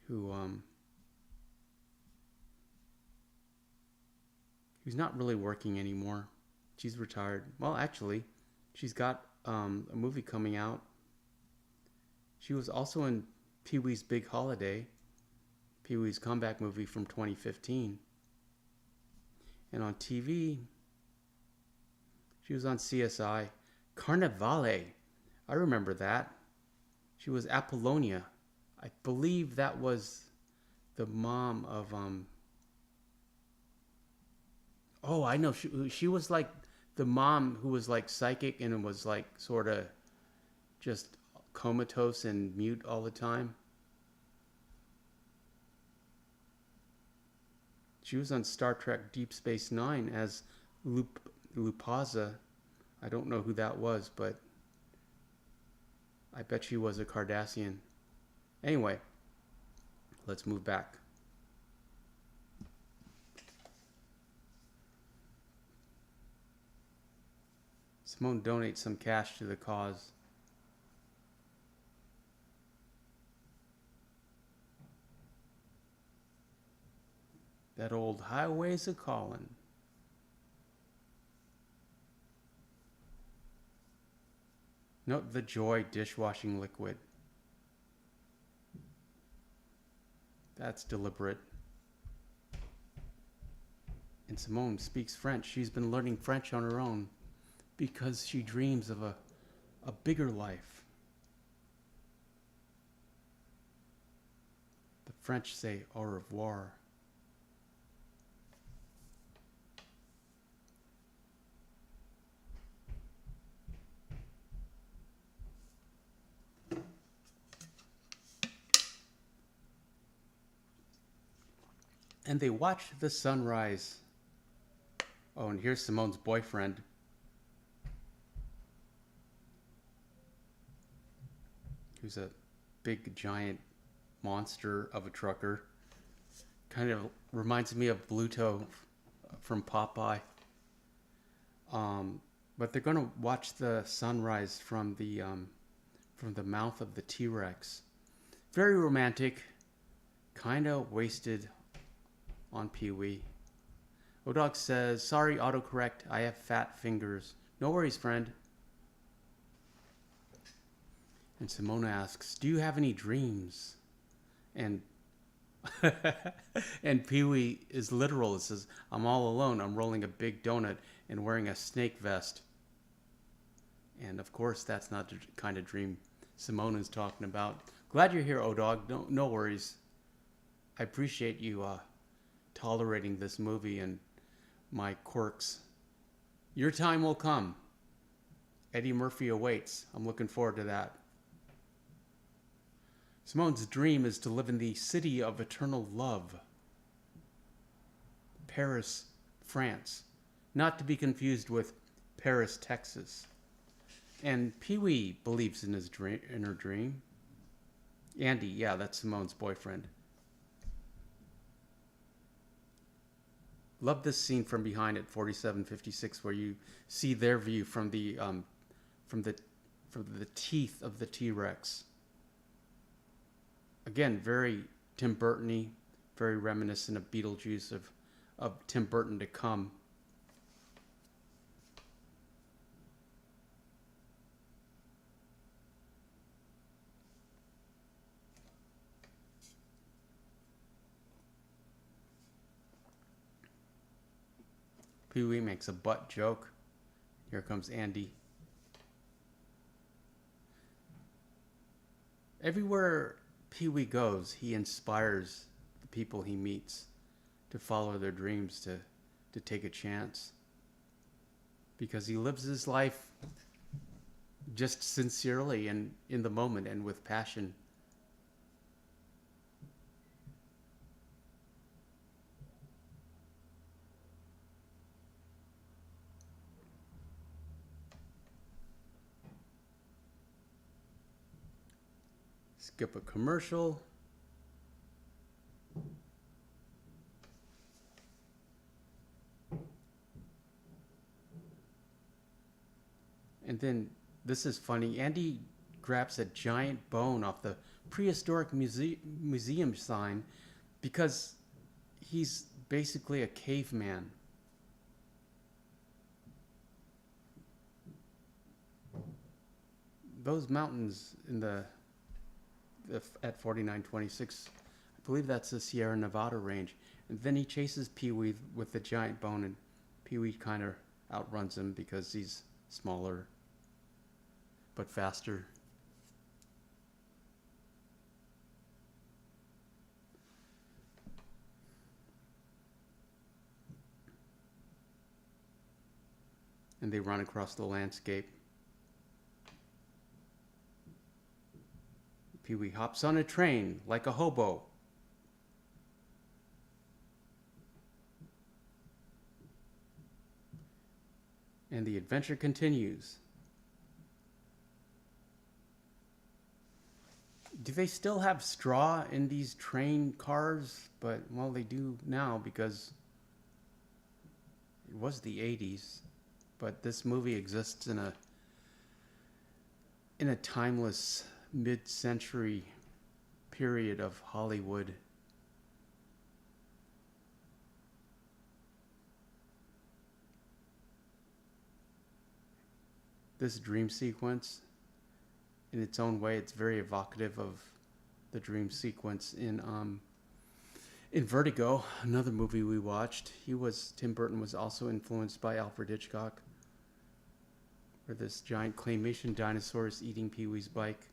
Speaker 1: who's not really working anymore. She's retired. Well, actually, she's got a movie coming out. She was also in Pee-wee's Big Holiday, Pee-wee's comeback movie from 2015. And on TV, she was on CSI. Carnivale. I remember that. She was Apollonia. I believe that was the mom of oh, I know. She was like the mom who was like psychic and was like sort of just comatose and mute all the time. She was on Star Trek Deep Space Nine as Lupaza. I don't know who that was, but I bet she was a Cardassian. Anyway, let's move back. Simone donates some cash to the cause. That old highway's a-callin'. Note the Joy dishwashing liquid. That's deliberate. And Simone speaks French. She's been learning French on her own because she dreams of a bigger life. The French say au revoir. And they watch the sunrise. Oh, and here's Simone's boyfriend. Who's a big, giant monster of a trucker. Kind of reminds me of Bluto from Popeye. But they're going to watch the sunrise from the mouth of the T-Rex. Very romantic. Kind of wasted on Pee-wee. Odog says, sorry, autocorrect. I have fat fingers. No worries, friend. And Simona asks, do you have any dreams? And and Pee-wee is literal. It says, I'm all alone. I'm rolling a big donut and wearing a snake vest. And of course, that's not the kind of dream Simona's talking about. Glad you're here, Odog. No worries. I appreciate you tolerating this movie and my quirks. Your time will come. Eddie Murphy awaits. I'm looking forward to that. Simone's dream is to live in the city of eternal love. Paris, France. Not to be confused with Paris, Texas. And Pee-wee believes in her dream. Andy, yeah, that's Simone's boyfriend. Love this scene from behind at 4756, where you see their view from the teeth of the T-Rex. Again, very Tim Burton-y, very reminiscent of Beetlejuice, of Tim Burton to come. Pee-wee makes a butt joke. Here comes Andy. Everywhere Pee-wee goes, he inspires the people he meets to follow their dreams, to take a chance. Because he lives his life just sincerely and in the moment and with passion. Skip a commercial. And then, this is funny, Andy grabs a giant bone off the prehistoric museum sign because he's basically a caveman. Those mountains at 4926, I believe that's the Sierra Nevada range. And then he chases Pee-wee with the giant bone, and Pee-wee kind of outruns him because he's smaller but faster. And they run across the landscape. Pee-wee hops on a train like a hobo. And the adventure continues. Do they still have straw in these train cars? But, well, they do now because it was the 80s. But this movie exists in a timeless mid-century period of Hollywood. This dream sequence, in its own way, it's very evocative of the dream sequence in Vertigo, another movie we watched. Tim Burton was also influenced by Alfred Hitchcock, where this giant claymation dinosaur is eating Pee-wee's bike.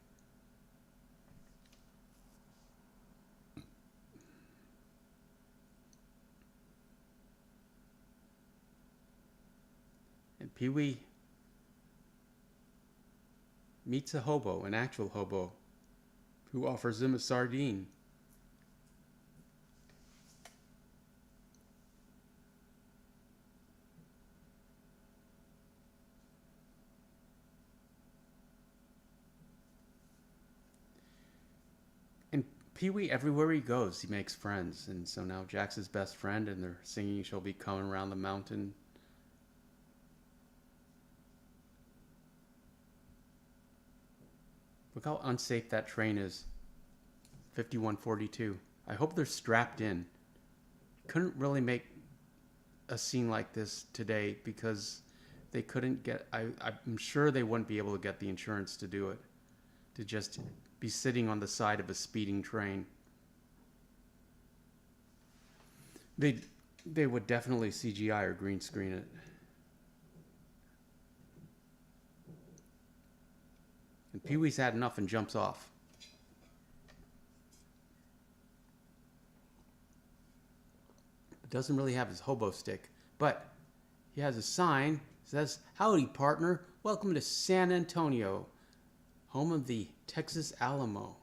Speaker 1: And Pee-wee meets a hobo, an actual hobo, who offers him a sardine. And Pee-wee, everywhere he goes, he makes friends. And so now Jack's his best friend, and they're singing She'll Be Coming Around the Mountain. Look how unsafe that train is. 5142. I hope they're strapped in. Couldn't really make a scene like this today because they couldn't get. I'm sure they wouldn't be able to get the insurance to do it. To just be sitting on the side of a speeding train. They would definitely CGI or green screen it. And Pee-wee's had enough and jumps off. Doesn't really have his hobo stick, but he has a sign that says, "Howdy, partner. Welcome to San Antonio, home of the Texas Alamo."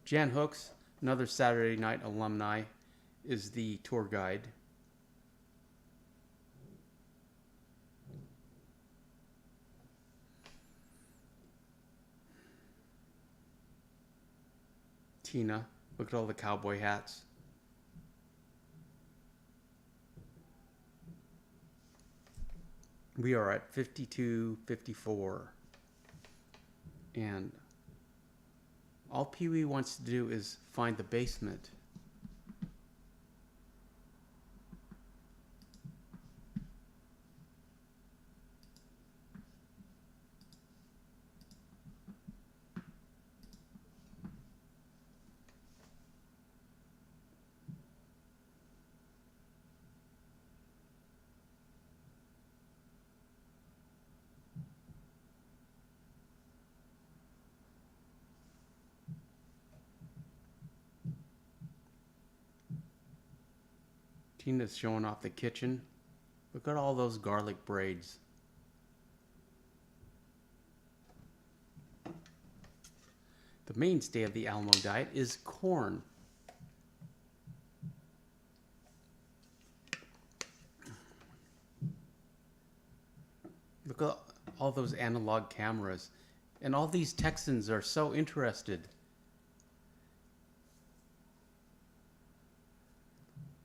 Speaker 1: Jan Hooks, another Saturday Night alumni, is the tour guide. Tina, look at all the cowboy hats. We are at 52:54. And all Pee-wee wants to do is find the basement. Tina's showing off the kitchen. Look at all those garlic braids. The mainstay of the Alamo diet is corn. Look at all those analog cameras. And all these Texans are so interested.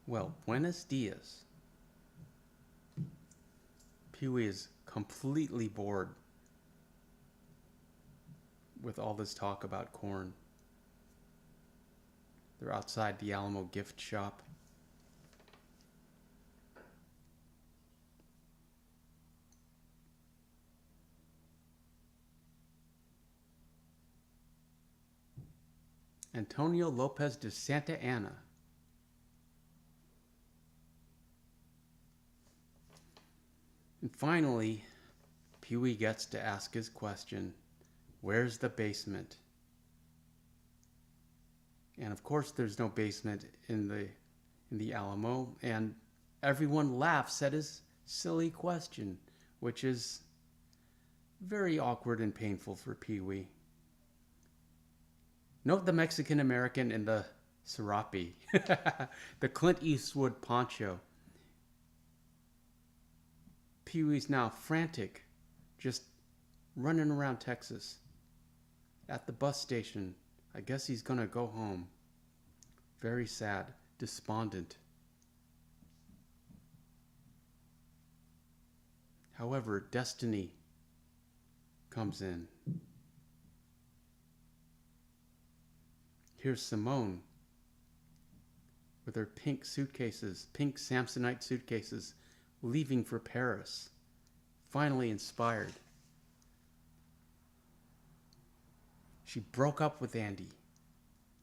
Speaker 1: Well, buenos dias. Pee-wee is completely bored with all this talk about corn. They're outside the Alamo gift shop. Antonio Lopez de Santa Anna. And finally, Pee-wee gets to ask his question, where's the basement? And of course there's no basement in the Alamo, and everyone laughs at his silly question, which is very awkward and painful for Pee-wee. Note the Mexican American in the serape, the Clint Eastwood poncho. Pee-wee's now frantic, just running around Texas. At the bus station, I guess he's gonna go home. Very sad, despondent. However, destiny comes in. Here's Simone with her pink suitcases, pink Samsonite suitcases, leaving for Paris, finally inspired. She broke up with Andy.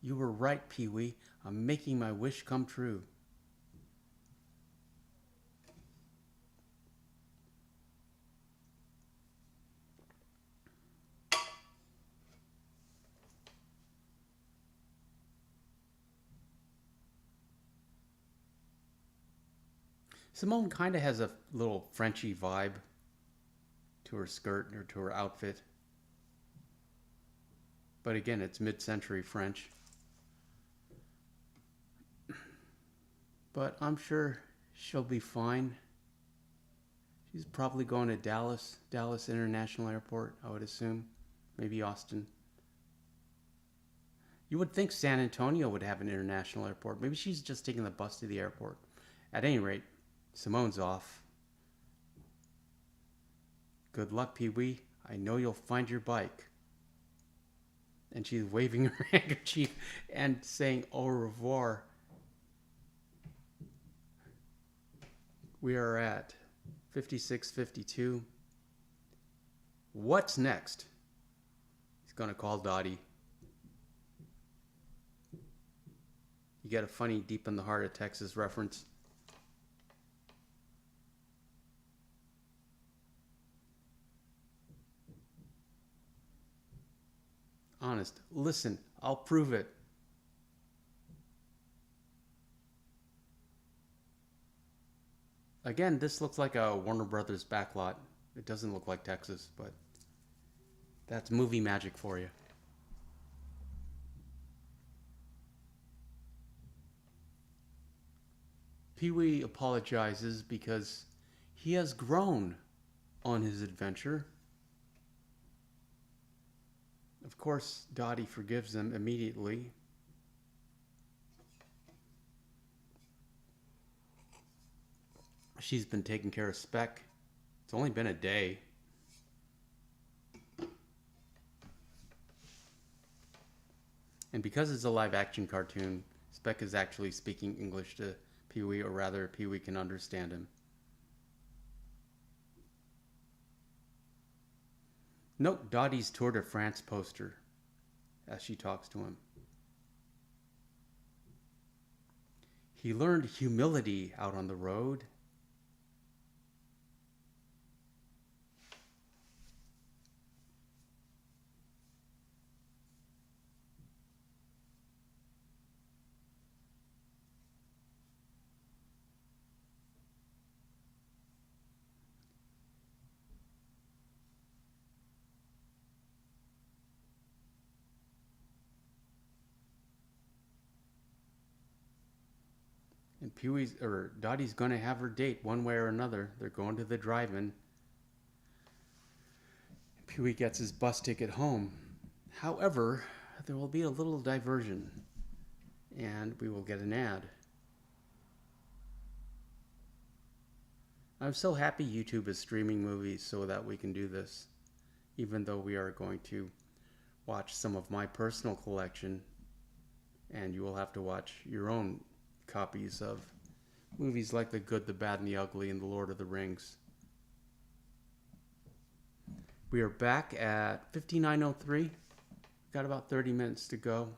Speaker 1: You were right, Pee-wee. I'm making my wish come true. Simone kind of has a little Frenchy vibe to her skirt or to her outfit. But again, it's mid-century French. But I'm sure she'll be fine. She's probably going to Dallas International Airport, I would assume. Maybe Austin. You would think San Antonio would have an international airport. Maybe she's just taking the bus to the airport. At any rate, Simone's off. Good luck, Pee-wee. I know you'll find your bike. and she's waving her handkerchief and saying au revoir. We are at 56:52. What's next? He's going to call Dottie. You get a funny deep in the heart of Texas reference. Honest. Listen, I'll prove it. Again, this looks like a Warner Brothers backlot. It doesn't look like Texas, but that's movie magic for you. Pee-wee apologizes because he has grown on his adventure. Of course, Dottie forgives him immediately. She's been taking care of Speck. It's only been a day. And because it's a live action cartoon, Speck is actually speaking English to Pee-wee, or rather, Pee-wee can understand him. Note Dottie's Tour de France poster as she talks to him. He learned humility out on the road. And Dottie's going to have her date one way or another. They're going to the drive-in. Pee-wee gets his bus ticket home. However, there will be a little diversion, and we will get an ad. I'm so happy YouTube is streaming movies so that we can do this, even though we are going to watch some of my personal collection, and you will have to watch your own copies of movies like The Good, the Bad, and the Ugly and The Lord of the Rings. We are back at 59:03. Got about 30 minutes to go.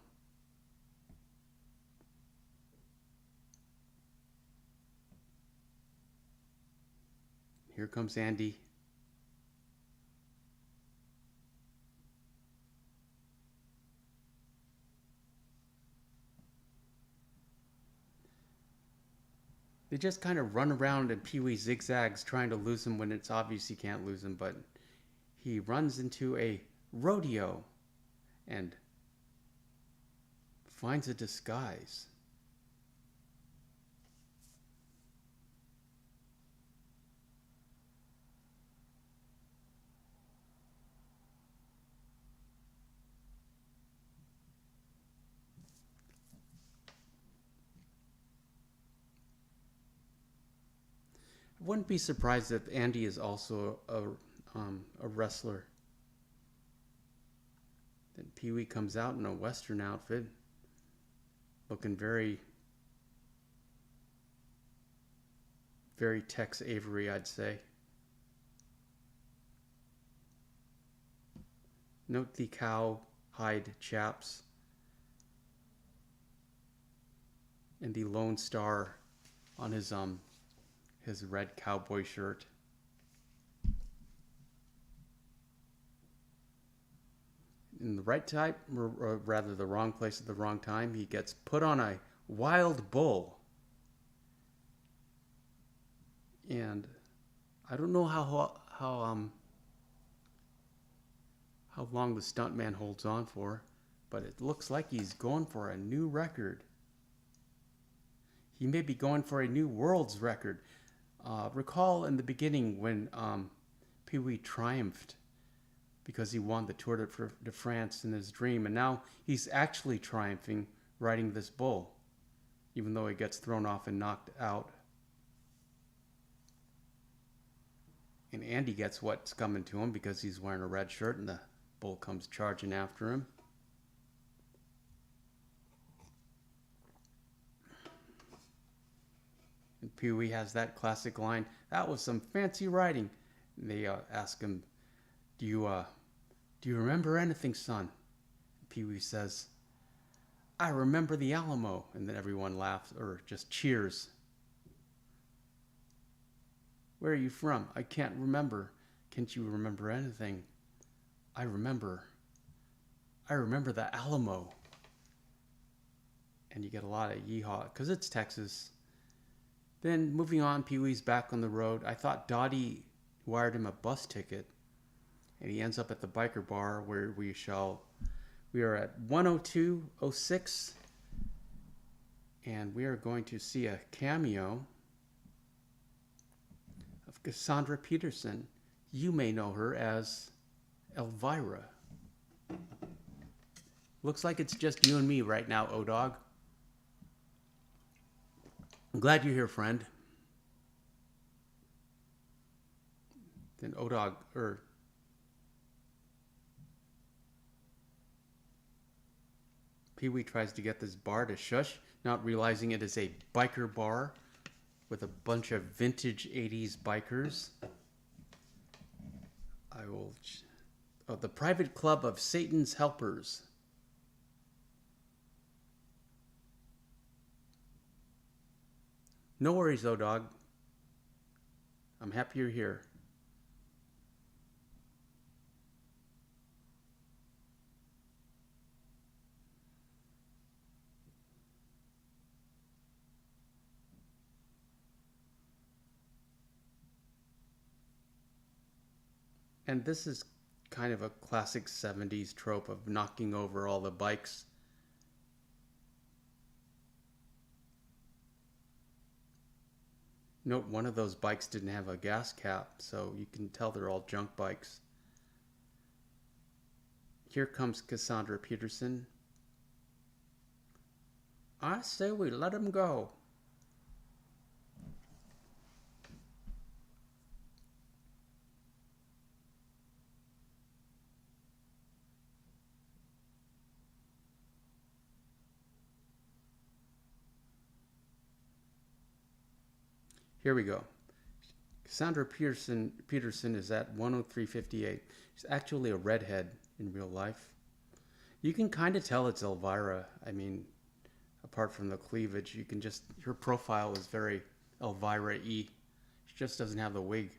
Speaker 1: Here comes Andy. They just kind of run around and Pee-wee zigzags trying to lose him when it's obvious he can't lose him, but he runs into a rodeo and finds a disguise. I wouldn't be surprised if Andy is also a wrestler. Then Pee-wee comes out in a Western outfit, looking very, very Tex Avery, I'd say. Note the cowhide chaps and the Lone Star on his red cowboy shirt. In the right type, or rather the wrong place at the wrong time, he gets put on a wild bull. And I don't know how long the stuntman holds on for, but it looks like he's going for a new record. He may be going for a new world's record. Recall in the beginning when Pee-wee triumphed because he won the Tour de France in his dream, and now he's actually triumphing riding this bull, even though he gets thrown off and knocked out. And Andy gets what's coming to him because he's wearing a red shirt and the bull comes charging after him. Pee Wee has that classic line, "That was some fancy writing." And they ask him, "Do you remember anything, son?" Pee Wee says, "I remember the Alamo." And then everyone laughs or just cheers. "Where are you from?" "I can't remember." "Can't you remember anything?" I remember the Alamo." And you get a lot of yeehaw because it's Texas. Then moving on, Pee Wee's back on the road. I thought Dottie wired him a bus ticket, and he ends up at the biker bar where we are at 10206, and we are going to see a cameo of Cassandra Peterson. You may know her as Elvira. Looks like it's just you and me right now, O-Dog. I'm glad you're here, friend. Then O-Dog, Pee Wee tries to get this bar to shush, not realizing it is a biker bar with a bunch of vintage 80s bikers. The Private Club of Satan's Helpers. No worries, O-Dog. I'm happy you're here. And this is kind of a classic 70s trope of knocking over all the bikes. Note one of those bikes didn't have a gas cap, so you can tell they're all junk bikes. Here comes Cassandra Peterson. "I say we let him go." Here we go. Cassandra Peterson is at 10358. She's actually a redhead in real life. You can kind of tell it's Elvira. I mean, apart from the cleavage, her profile is very Elvira-y. She just doesn't have the wig.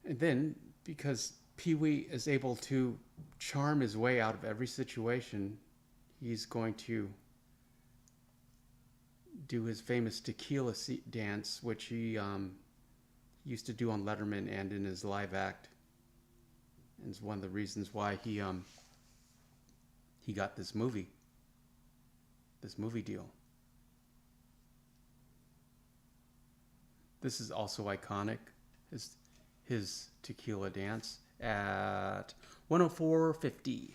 Speaker 1: And then, because Pee Wee is able to charm his way out of every situation, he's going to do his famous tequila dance, which he used to do on Letterman and in his live act. And it's one of the reasons why he got this movie deal. This is also iconic. His tequila dance at 104.50.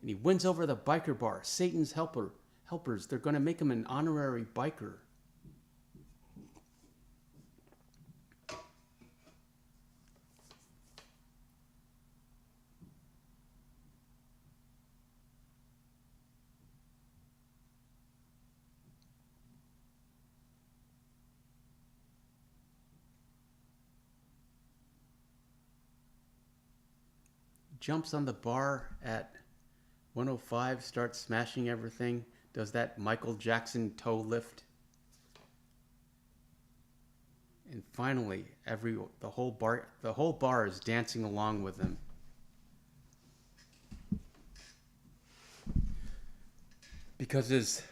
Speaker 1: And he wins over the biker bar, Satan's helpers. They're going to make him an honorary biker. Jumps on the bar at 105, starts smashing everything, does that Michael Jackson toe lift. And finally, the whole bar is dancing along with him. Because his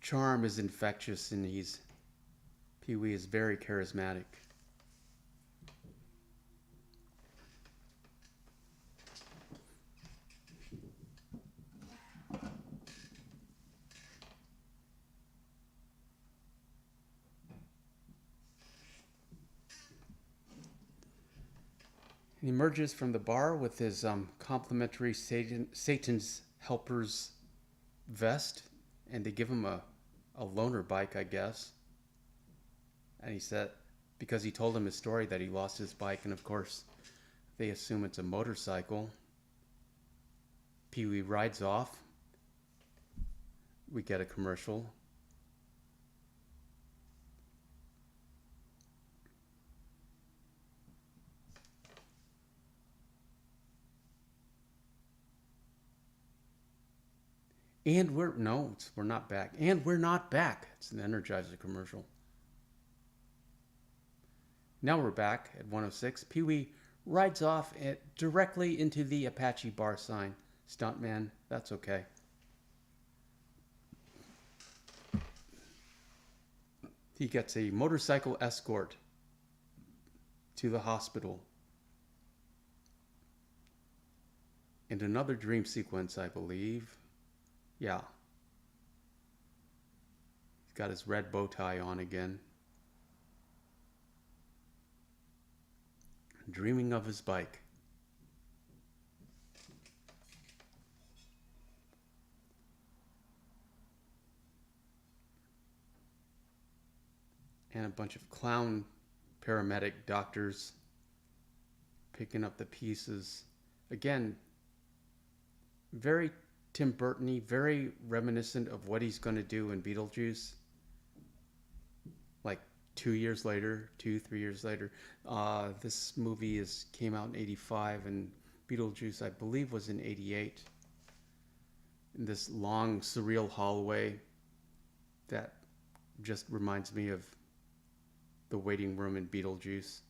Speaker 1: charm is infectious and Pee Wee is very charismatic. He emerges from the bar with his complimentary Satan's helpers vest, and they give him a loaner bike, I guess. And he said, because he told him his story that he lost his bike, and of course, they assume it's a motorcycle. Pee-wee rides off. We get a commercial. And we're not back. And we're not back. It's an Energizer commercial. Now we're back at 106. Pee-wee rides off directly into the Apache bar sign. Stuntman, that's okay. He gets a motorcycle escort to the hospital. And another dream sequence, I believe. Yeah. He's got his red bow tie on again. Dreaming of his bike. And a bunch of clown paramedic doctors picking up the pieces. Again, very Tim Burton-y, very reminiscent of what he's going to do in Beetlejuice. Like 3 years later. This movie came out in 85, and Beetlejuice, I believe, was in 88. In this long, surreal hallway that just reminds me of the waiting room in Beetlejuice.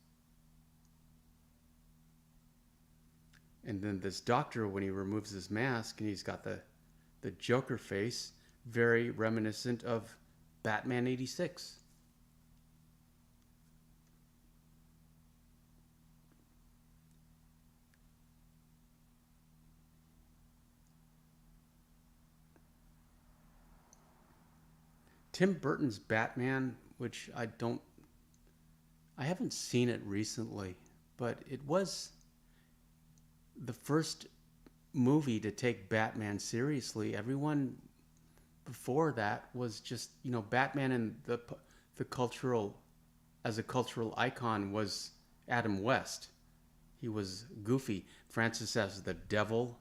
Speaker 1: And then this doctor, when he removes his mask and he's got the Joker face, very reminiscent of Batman 86. Tim Burton's Batman, which I haven't seen it recently, but it was the first movie to take Batman seriously. Everyone before that was just, Batman and the cultural, as a cultural icon, was Adam West. He was goofy. Francis as the Devil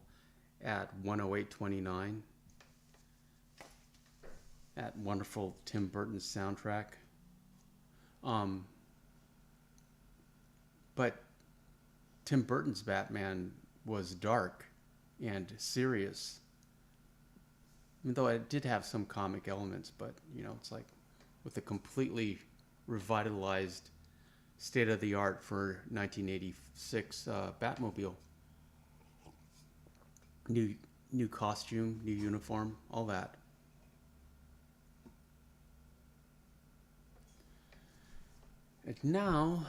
Speaker 1: at 108.29. That wonderful Tim Burton soundtrack. But Tim Burton's Batman was dark and serious. Even though it did have some comic elements, but, it's like with a completely revitalized, state-of-the-art for 1986 Batmobile. New costume, new uniform, all that. And now,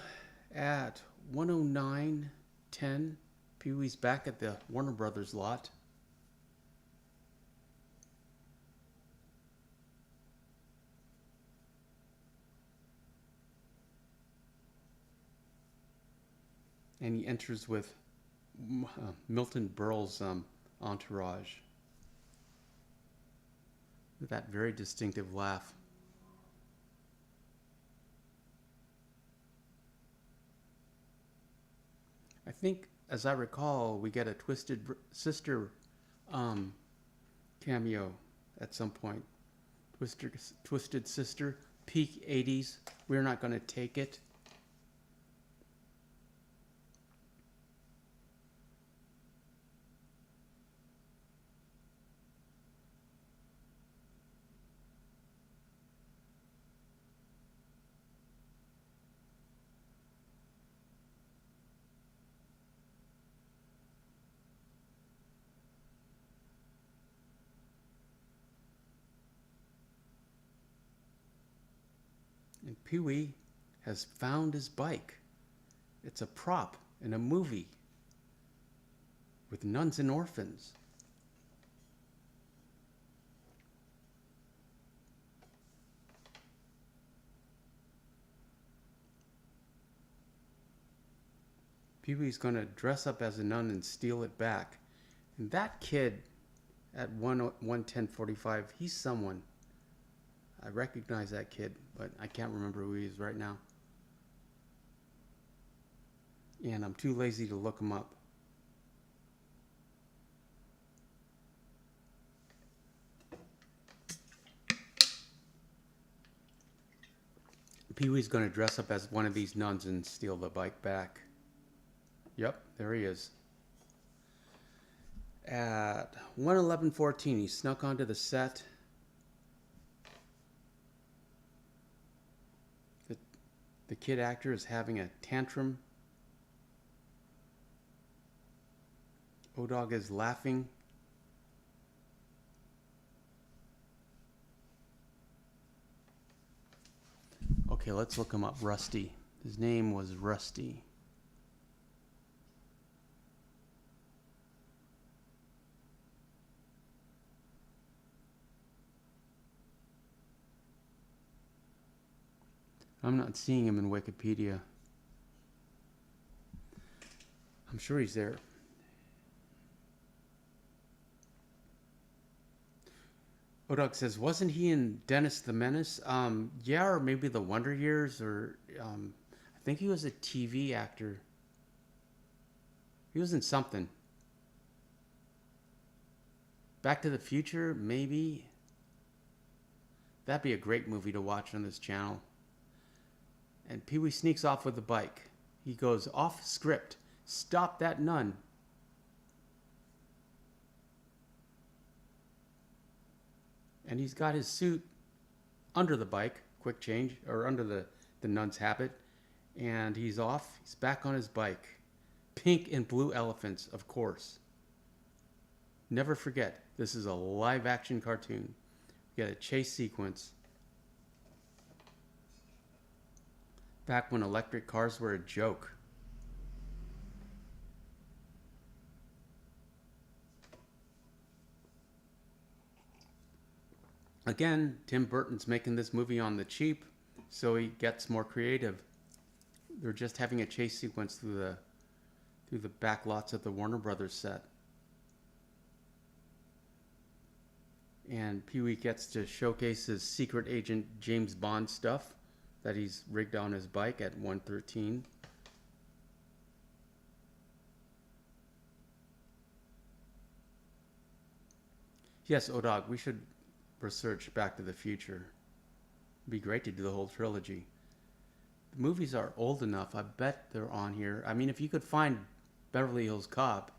Speaker 1: at 109.10, Pee-wee's back at the Warner Brothers lot. And he enters with Milton Berle's entourage. With that very distinctive laugh. I think, as I recall, we get a Twisted Sister cameo at some point. Twisted Sister, peak 80s. We're Not Gonna Take It. And Pee-wee has found his bike. It's a prop in a movie with nuns and orphans. Pee-wee's going to dress up as a nun and steal it back. And that kid at 110.45, he's someone. I recognize that kid, but I can't remember who he is right now. And I'm too lazy to look him up. Pee-wee's going to dress up as one of these nuns and steal the bike back. Yep, there he is. At 1:11:14, he snuck onto the set. The kid actor is having a tantrum. O-Dog is laughing. Okay, let's look him up. Rusty. His name was Rusty. I'm not seeing him in Wikipedia. I'm sure he's there. O-Dog says, wasn't he in Dennis the Menace? Yeah, or maybe The Wonder Years, or I think he was a TV actor. He was in something. Back to the Future, maybe. That'd be a great movie to watch on this channel. And Pee-wee sneaks off with the bike. He goes off script. Stop that nun. And he's got his suit under the bike, quick change, or under the nun's habit. And he's off. He's back on his bike. Pink and blue elephants, of course. Never forget, this is a live action cartoon. We got a chase sequence. Back when electric cars were a joke. Again, Tim Burton's making this movie on the cheap, so he gets more creative. They're just having a chase sequence through the back lots of the Warner Brothers set. And Pee-wee gets to showcase his secret agent James Bond stuff that he's rigged on his bike at 1:13. Yes, O-Dog, we should research Back to the Future. It'd be great to do the whole trilogy. The movies are old enough. I bet they're on here. I mean, if you could find Beverly Hills Cop.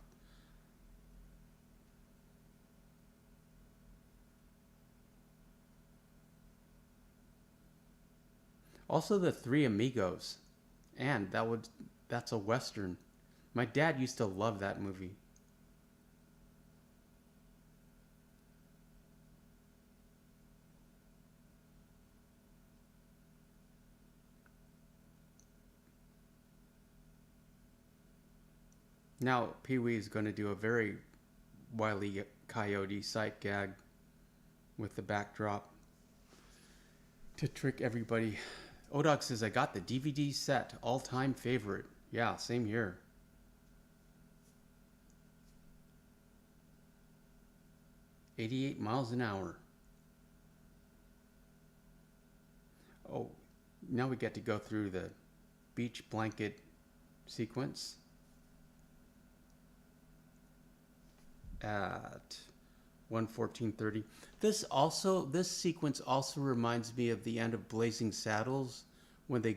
Speaker 1: Also, The Three Amigos. And that's a Western. My dad used to love that movie. Now, Pee-wee is going to do a very Wile E. Coyote sight gag with the backdrop to trick everybody. O-Dog says, I got the DVD set, all-time favorite. Yeah, same here. "88 miles an hour." Oh, now we get to go through the beach blanket sequence at 1:14:30. This sequence also reminds me of the end of Blazing Saddles when they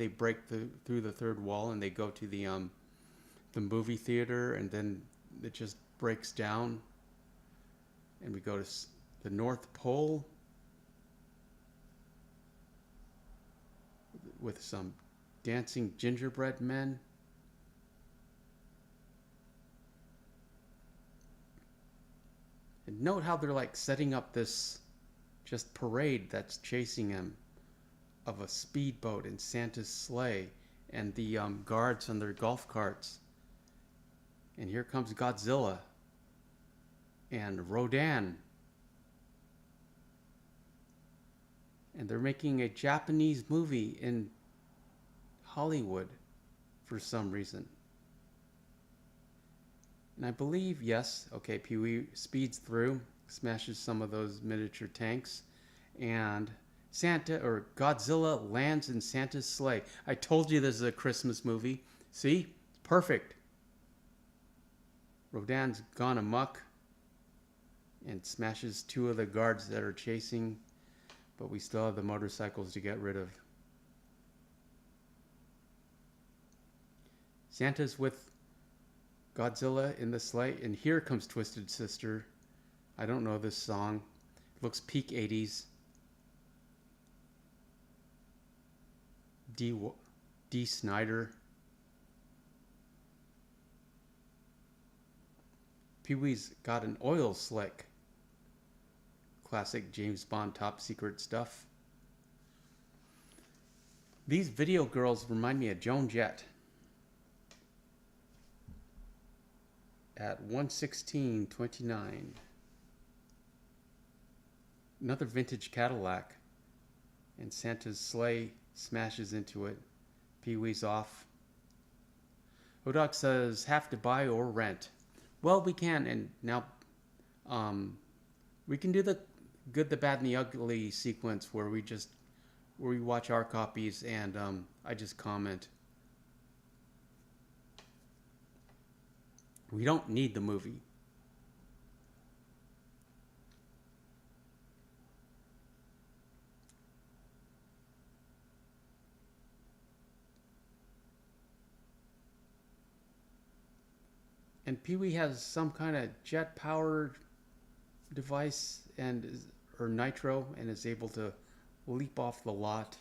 Speaker 1: break through the third wall and they go to the movie theater, and then it just breaks down and we go to the North Pole with some dancing gingerbread men. And note how they're like setting up this just parade that's chasing him of a speedboat and Santa's sleigh and the guards on their golf carts. And here comes Godzilla and Rodan. And they're making a Japanese movie in Hollywood for some reason. And I believe, yes, okay, Pee-wee speeds through, smashes some of those miniature tanks, and Santa, or Godzilla, lands in Santa's sleigh. I told you this is a Christmas movie. See? Perfect. Rodan's gone amok and smashes two of the guards that are chasing but we still have the motorcycles to get rid of. Santa's with Godzilla in the sleigh, and here comes Twisted Sister. I don't know this song. It looks peak 80s. D. Snyder. Pee-wee's got an oil slick. Classic James Bond top secret stuff. These video girls remind me of Joan Jett. At 116.29. Another vintage Cadillac. And Santa's sleigh smashes into it. Pee-wee's off. Odog says, have to buy or rent. Well, we can, and now we can do the good, the bad, and the ugly sequence where we watch our copies and I just comment. We don't need the movie. And Pee-wee has some kind of jet-powered device or nitro, and is able to leap off the lot.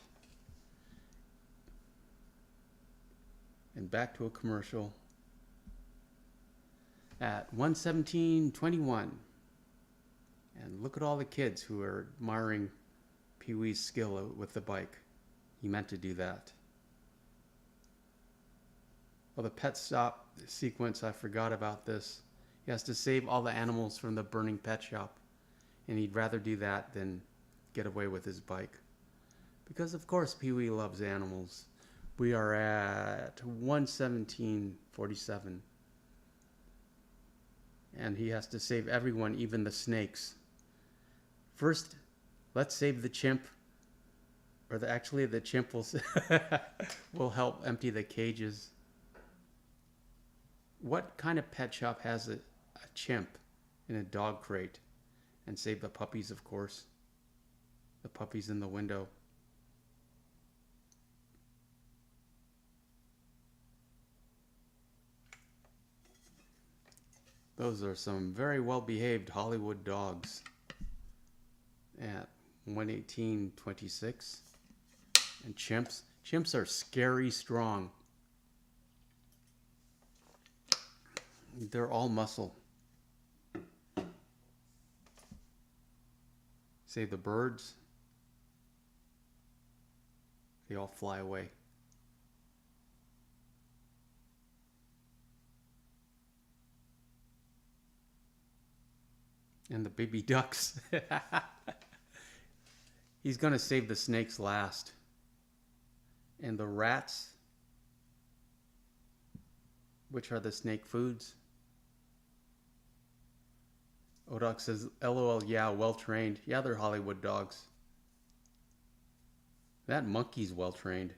Speaker 1: And back to a commercial at 117.21. And look at all the kids who are admiring Pee-wee's skill with the bike. He meant to do that. Well, the pet stop sequence, I forgot about this. He has to save all the animals from the burning pet shop. And he'd rather do that than get away with his bike. Because, of course, Pee-wee loves animals. We are at 117.47. And he has to save everyone, even the snakes. First, let's save the chimp. Or actually, the chimp will help empty the cages. What kind of pet shop has a chimp in a dog crate? And save the puppies, of course. The puppies in the window. Those are some very well-behaved Hollywood dogs. At 118.26. And chimps. Chimps are scary strong. They're all muscle. Save the birds. They all fly away. And the baby ducks. He's going to save the snakes last. And the rats, which are the snake foods. Odok says, LOL, yeah, well trained. Yeah, they're Hollywood dogs. That monkey's well trained.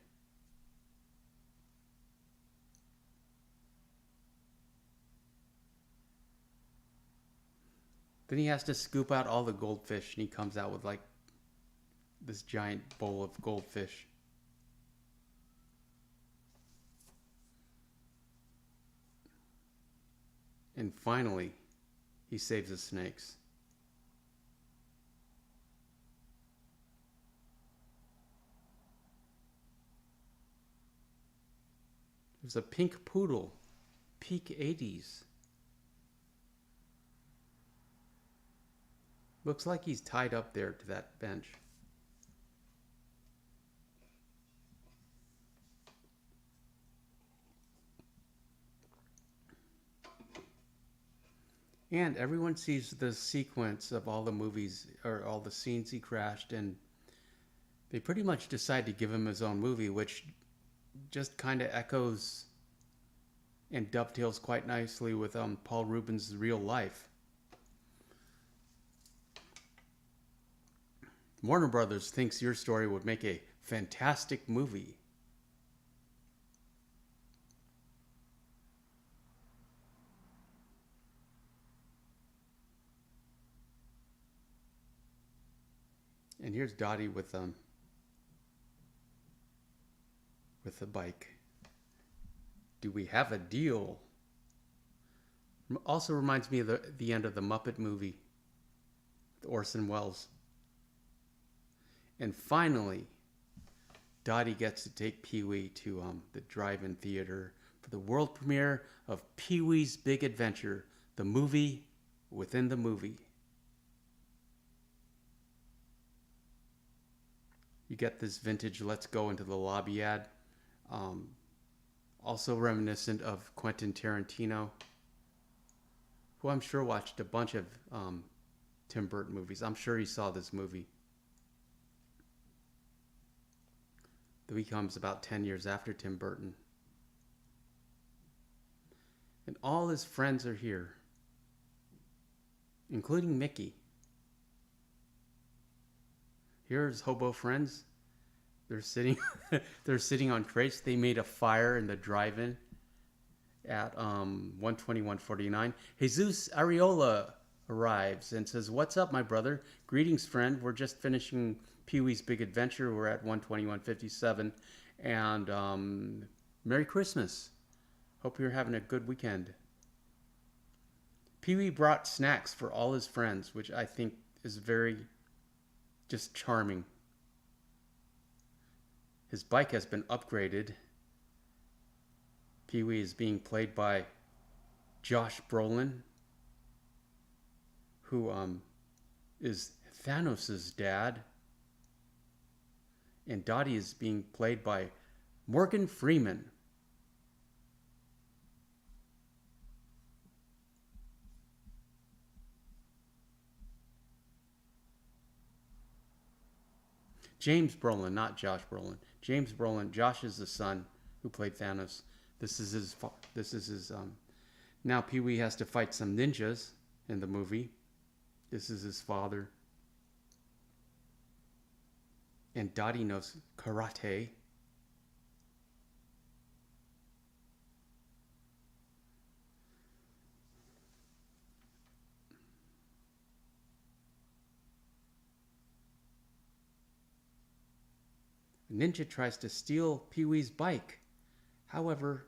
Speaker 1: Then he has to scoop out all the goldfish, and he comes out with like this giant bowl of goldfish. And finally, he saves the snakes. There's a pink poodle, peak 80s. Looks like he's tied up there to that bench. And everyone sees the sequence of all the movies, or all the scenes he crashed, and they pretty much decide to give him his own movie, which just kind of echoes and dovetails quite nicely with Paul Rubens' real life. Warner Brothers thinks your story would make a fantastic movie. And here's Dottie with the bike. Do we have a deal? Also reminds me of the end of the Muppet movie, Orson Welles. And finally, Dottie gets to take Pee-wee to the drive-in theater for the world premiere of Pee-wee's Big Adventure, the movie within the movie. You get this vintage "Let's Go Into the Lobby" ad. Also reminiscent of Quentin Tarantino, who I'm sure watched a bunch of Tim Burton movies. I'm sure he saw this movie. The movie comes about 10 years after Tim Burton. And all his friends are here, including Mickey. Here's hobo friends. They're sitting they're sitting on crates. They made a fire in the drive-in at 12149. Jesus Areola arrives and says, "What's up, my brother? Greetings, friend. We're just finishing Pee-wee's Big Adventure. We're at 12157. And Merry Christmas. Hope you're having a good weekend." Pee-wee brought snacks for all his friends, which I think is very just charming. His bike has been upgraded. Pee-wee is being played by Josh Brolin, who is Thanos' dad. And Dottie is being played by Morgan Freeman. James Brolin, not Josh Brolin. James Brolin. Josh is the son who played Thanos. This is his. Now Pee-wee has to fight some ninjas in the movie. This is his father. And Dottie knows karate. Ninja tries to steal Pee-wee's bike. However,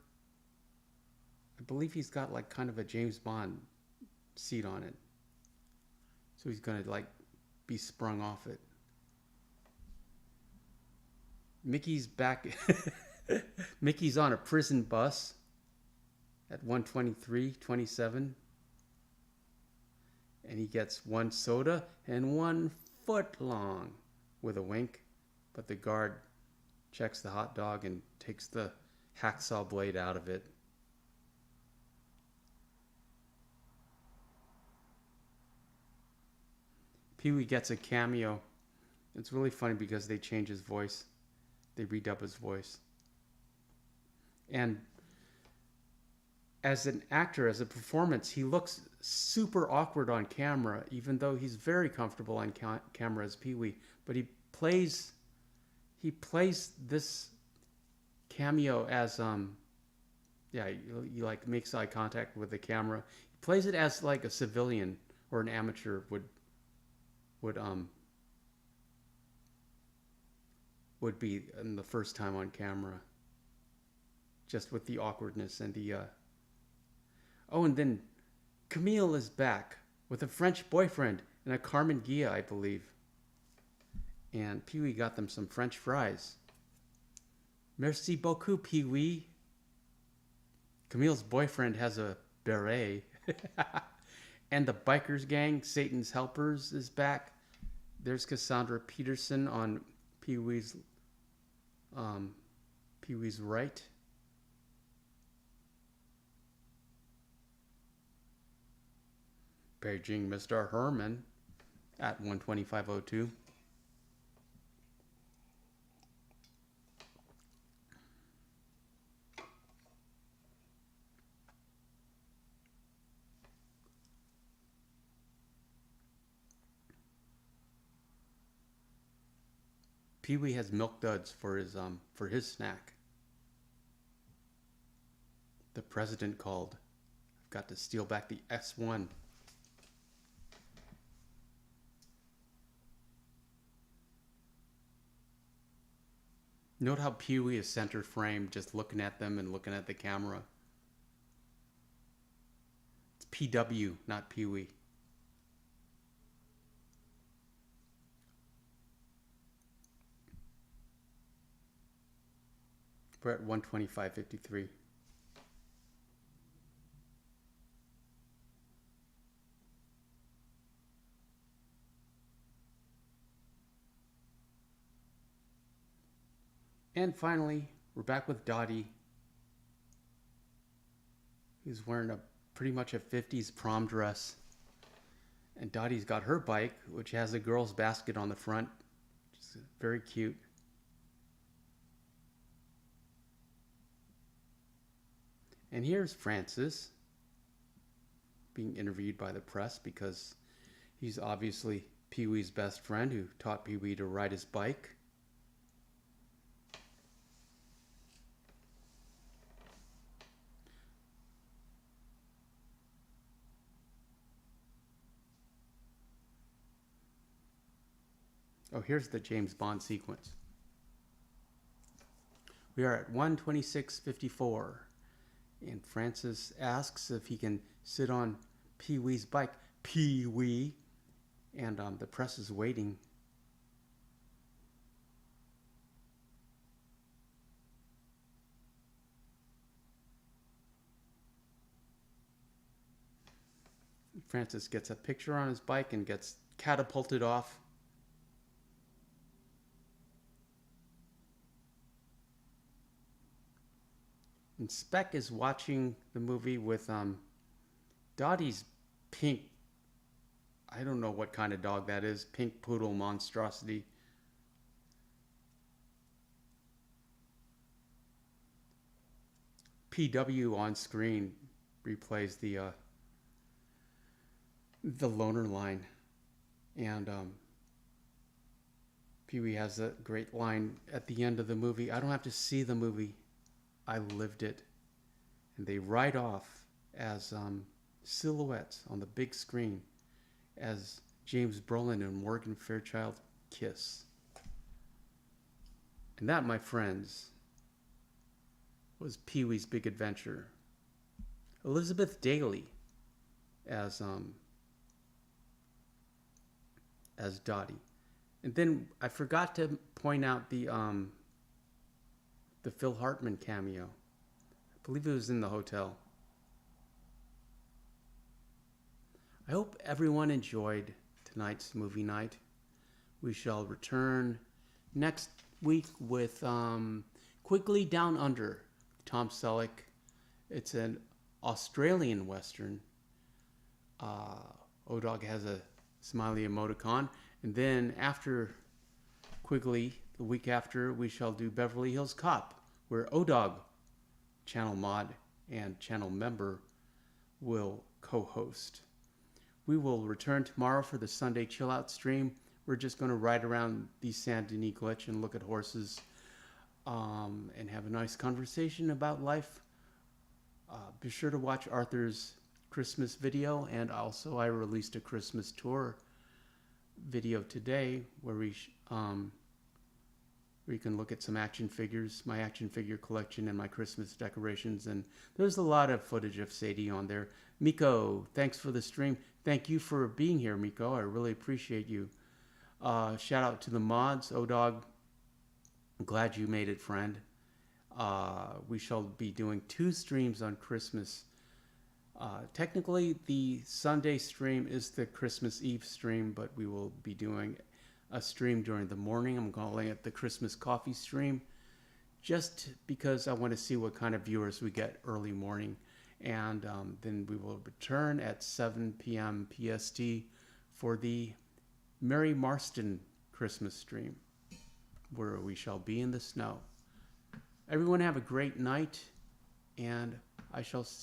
Speaker 1: I believe he's got like kind of a James Bond seat on it. So he's going to like be sprung off it. Mickey's back. Mickey's on a prison bus at 123:27. And he gets one soda and 1 foot long with a wink. But the guard checks the hot dog and takes the hacksaw blade out of it. Pee-wee gets a cameo. It's really funny because they change his voice. They redub his voice. And as an actor, as a performance, he looks super awkward on camera, even though he's very comfortable on camera as Pee-wee. But he plays this cameo as he like makes eye contact with the camera. He plays it as like a civilian or an amateur would be in the first time on camera, just with the awkwardness and the and then Camille is back with a French boyfriend and a Carmen Gia, I believe. And Pee-wee got them some French fries. Merci beaucoup, Pee-wee. Camille's boyfriend has a beret. And the bikers gang, Satan's Helpers, is back. There's Cassandra Peterson on Pee-wee's right. Beijing Mr. Herman at 12502. Pee-wee has milk duds for his snack. The president called. I've got to steal back the S1. Note how Pee-wee is center frame, just looking at them and looking at the camera. It's PW, not Pee-wee. We're at 125.53. And finally, we're back with Dottie, who's wearing pretty much a 50s prom dress. And Dottie's got her bike, which has a girl's basket on the front, which is very cute. And here's Francis being interviewed by the press because he's obviously Pee-wee's best friend who taught Pee-wee to ride his bike. Oh, here's the James Bond sequence. We are at 126.54, and Francis asks if he can sit on Pee-wee's bike. Pee-wee! And the press is waiting. Francis gets a picture on his bike and gets catapulted off. And Speck is watching the movie with Dottie's pink, I don't know what kind of dog that is, pink poodle monstrosity. PW on screen replays the loner line. And Pee-wee has a great line at the end of the movie. I don't have to see the movie. I lived it. And they ride off as silhouettes on the big screen as James Brolin and Morgan Fairchild kiss. And that, my friends, was Pee-wee's Big Adventure. Elizabeth Daily as Dottie. And then I forgot to point out the Phil Hartman cameo. I believe it was in the hotel. I hope everyone enjoyed tonight's movie night. We shall return next week with Quickly Down Under, Tom Selleck. It's an Australian Western. O-Dog has a smiley emoticon. And then after Quigley, the week after, we shall do Beverly Hills Cop, where O-Dog, channel mod and channel member, will co-host. We will return tomorrow for the Sunday Chill Out stream. We're just going to ride around the Saint Denis Glitch and look at horses and have a nice conversation about life. Be sure to watch Arthur's Christmas video, and also I released a Christmas tour video today where you can look at some action figures, my action figure collection, and my Christmas decorations. And there's a lot of footage of Sadie on there. Miko, thanks for the stream. Thank you for being here, Miko. I really appreciate you. Shout out to the mods. O-Dog, I'm glad you made it, friend. We shall be doing 2 streams on Christmas. Technically, the Sunday stream is the Christmas Eve stream, but we will be doing a stream during the morning. I'm calling it the Christmas Coffee stream, just because I want to see what kind of viewers we get early morning. And then we will return at 7 p.m. PST for the Mary Marston Christmas stream, where we shall be in the snow. Everyone have a great night, and I shall see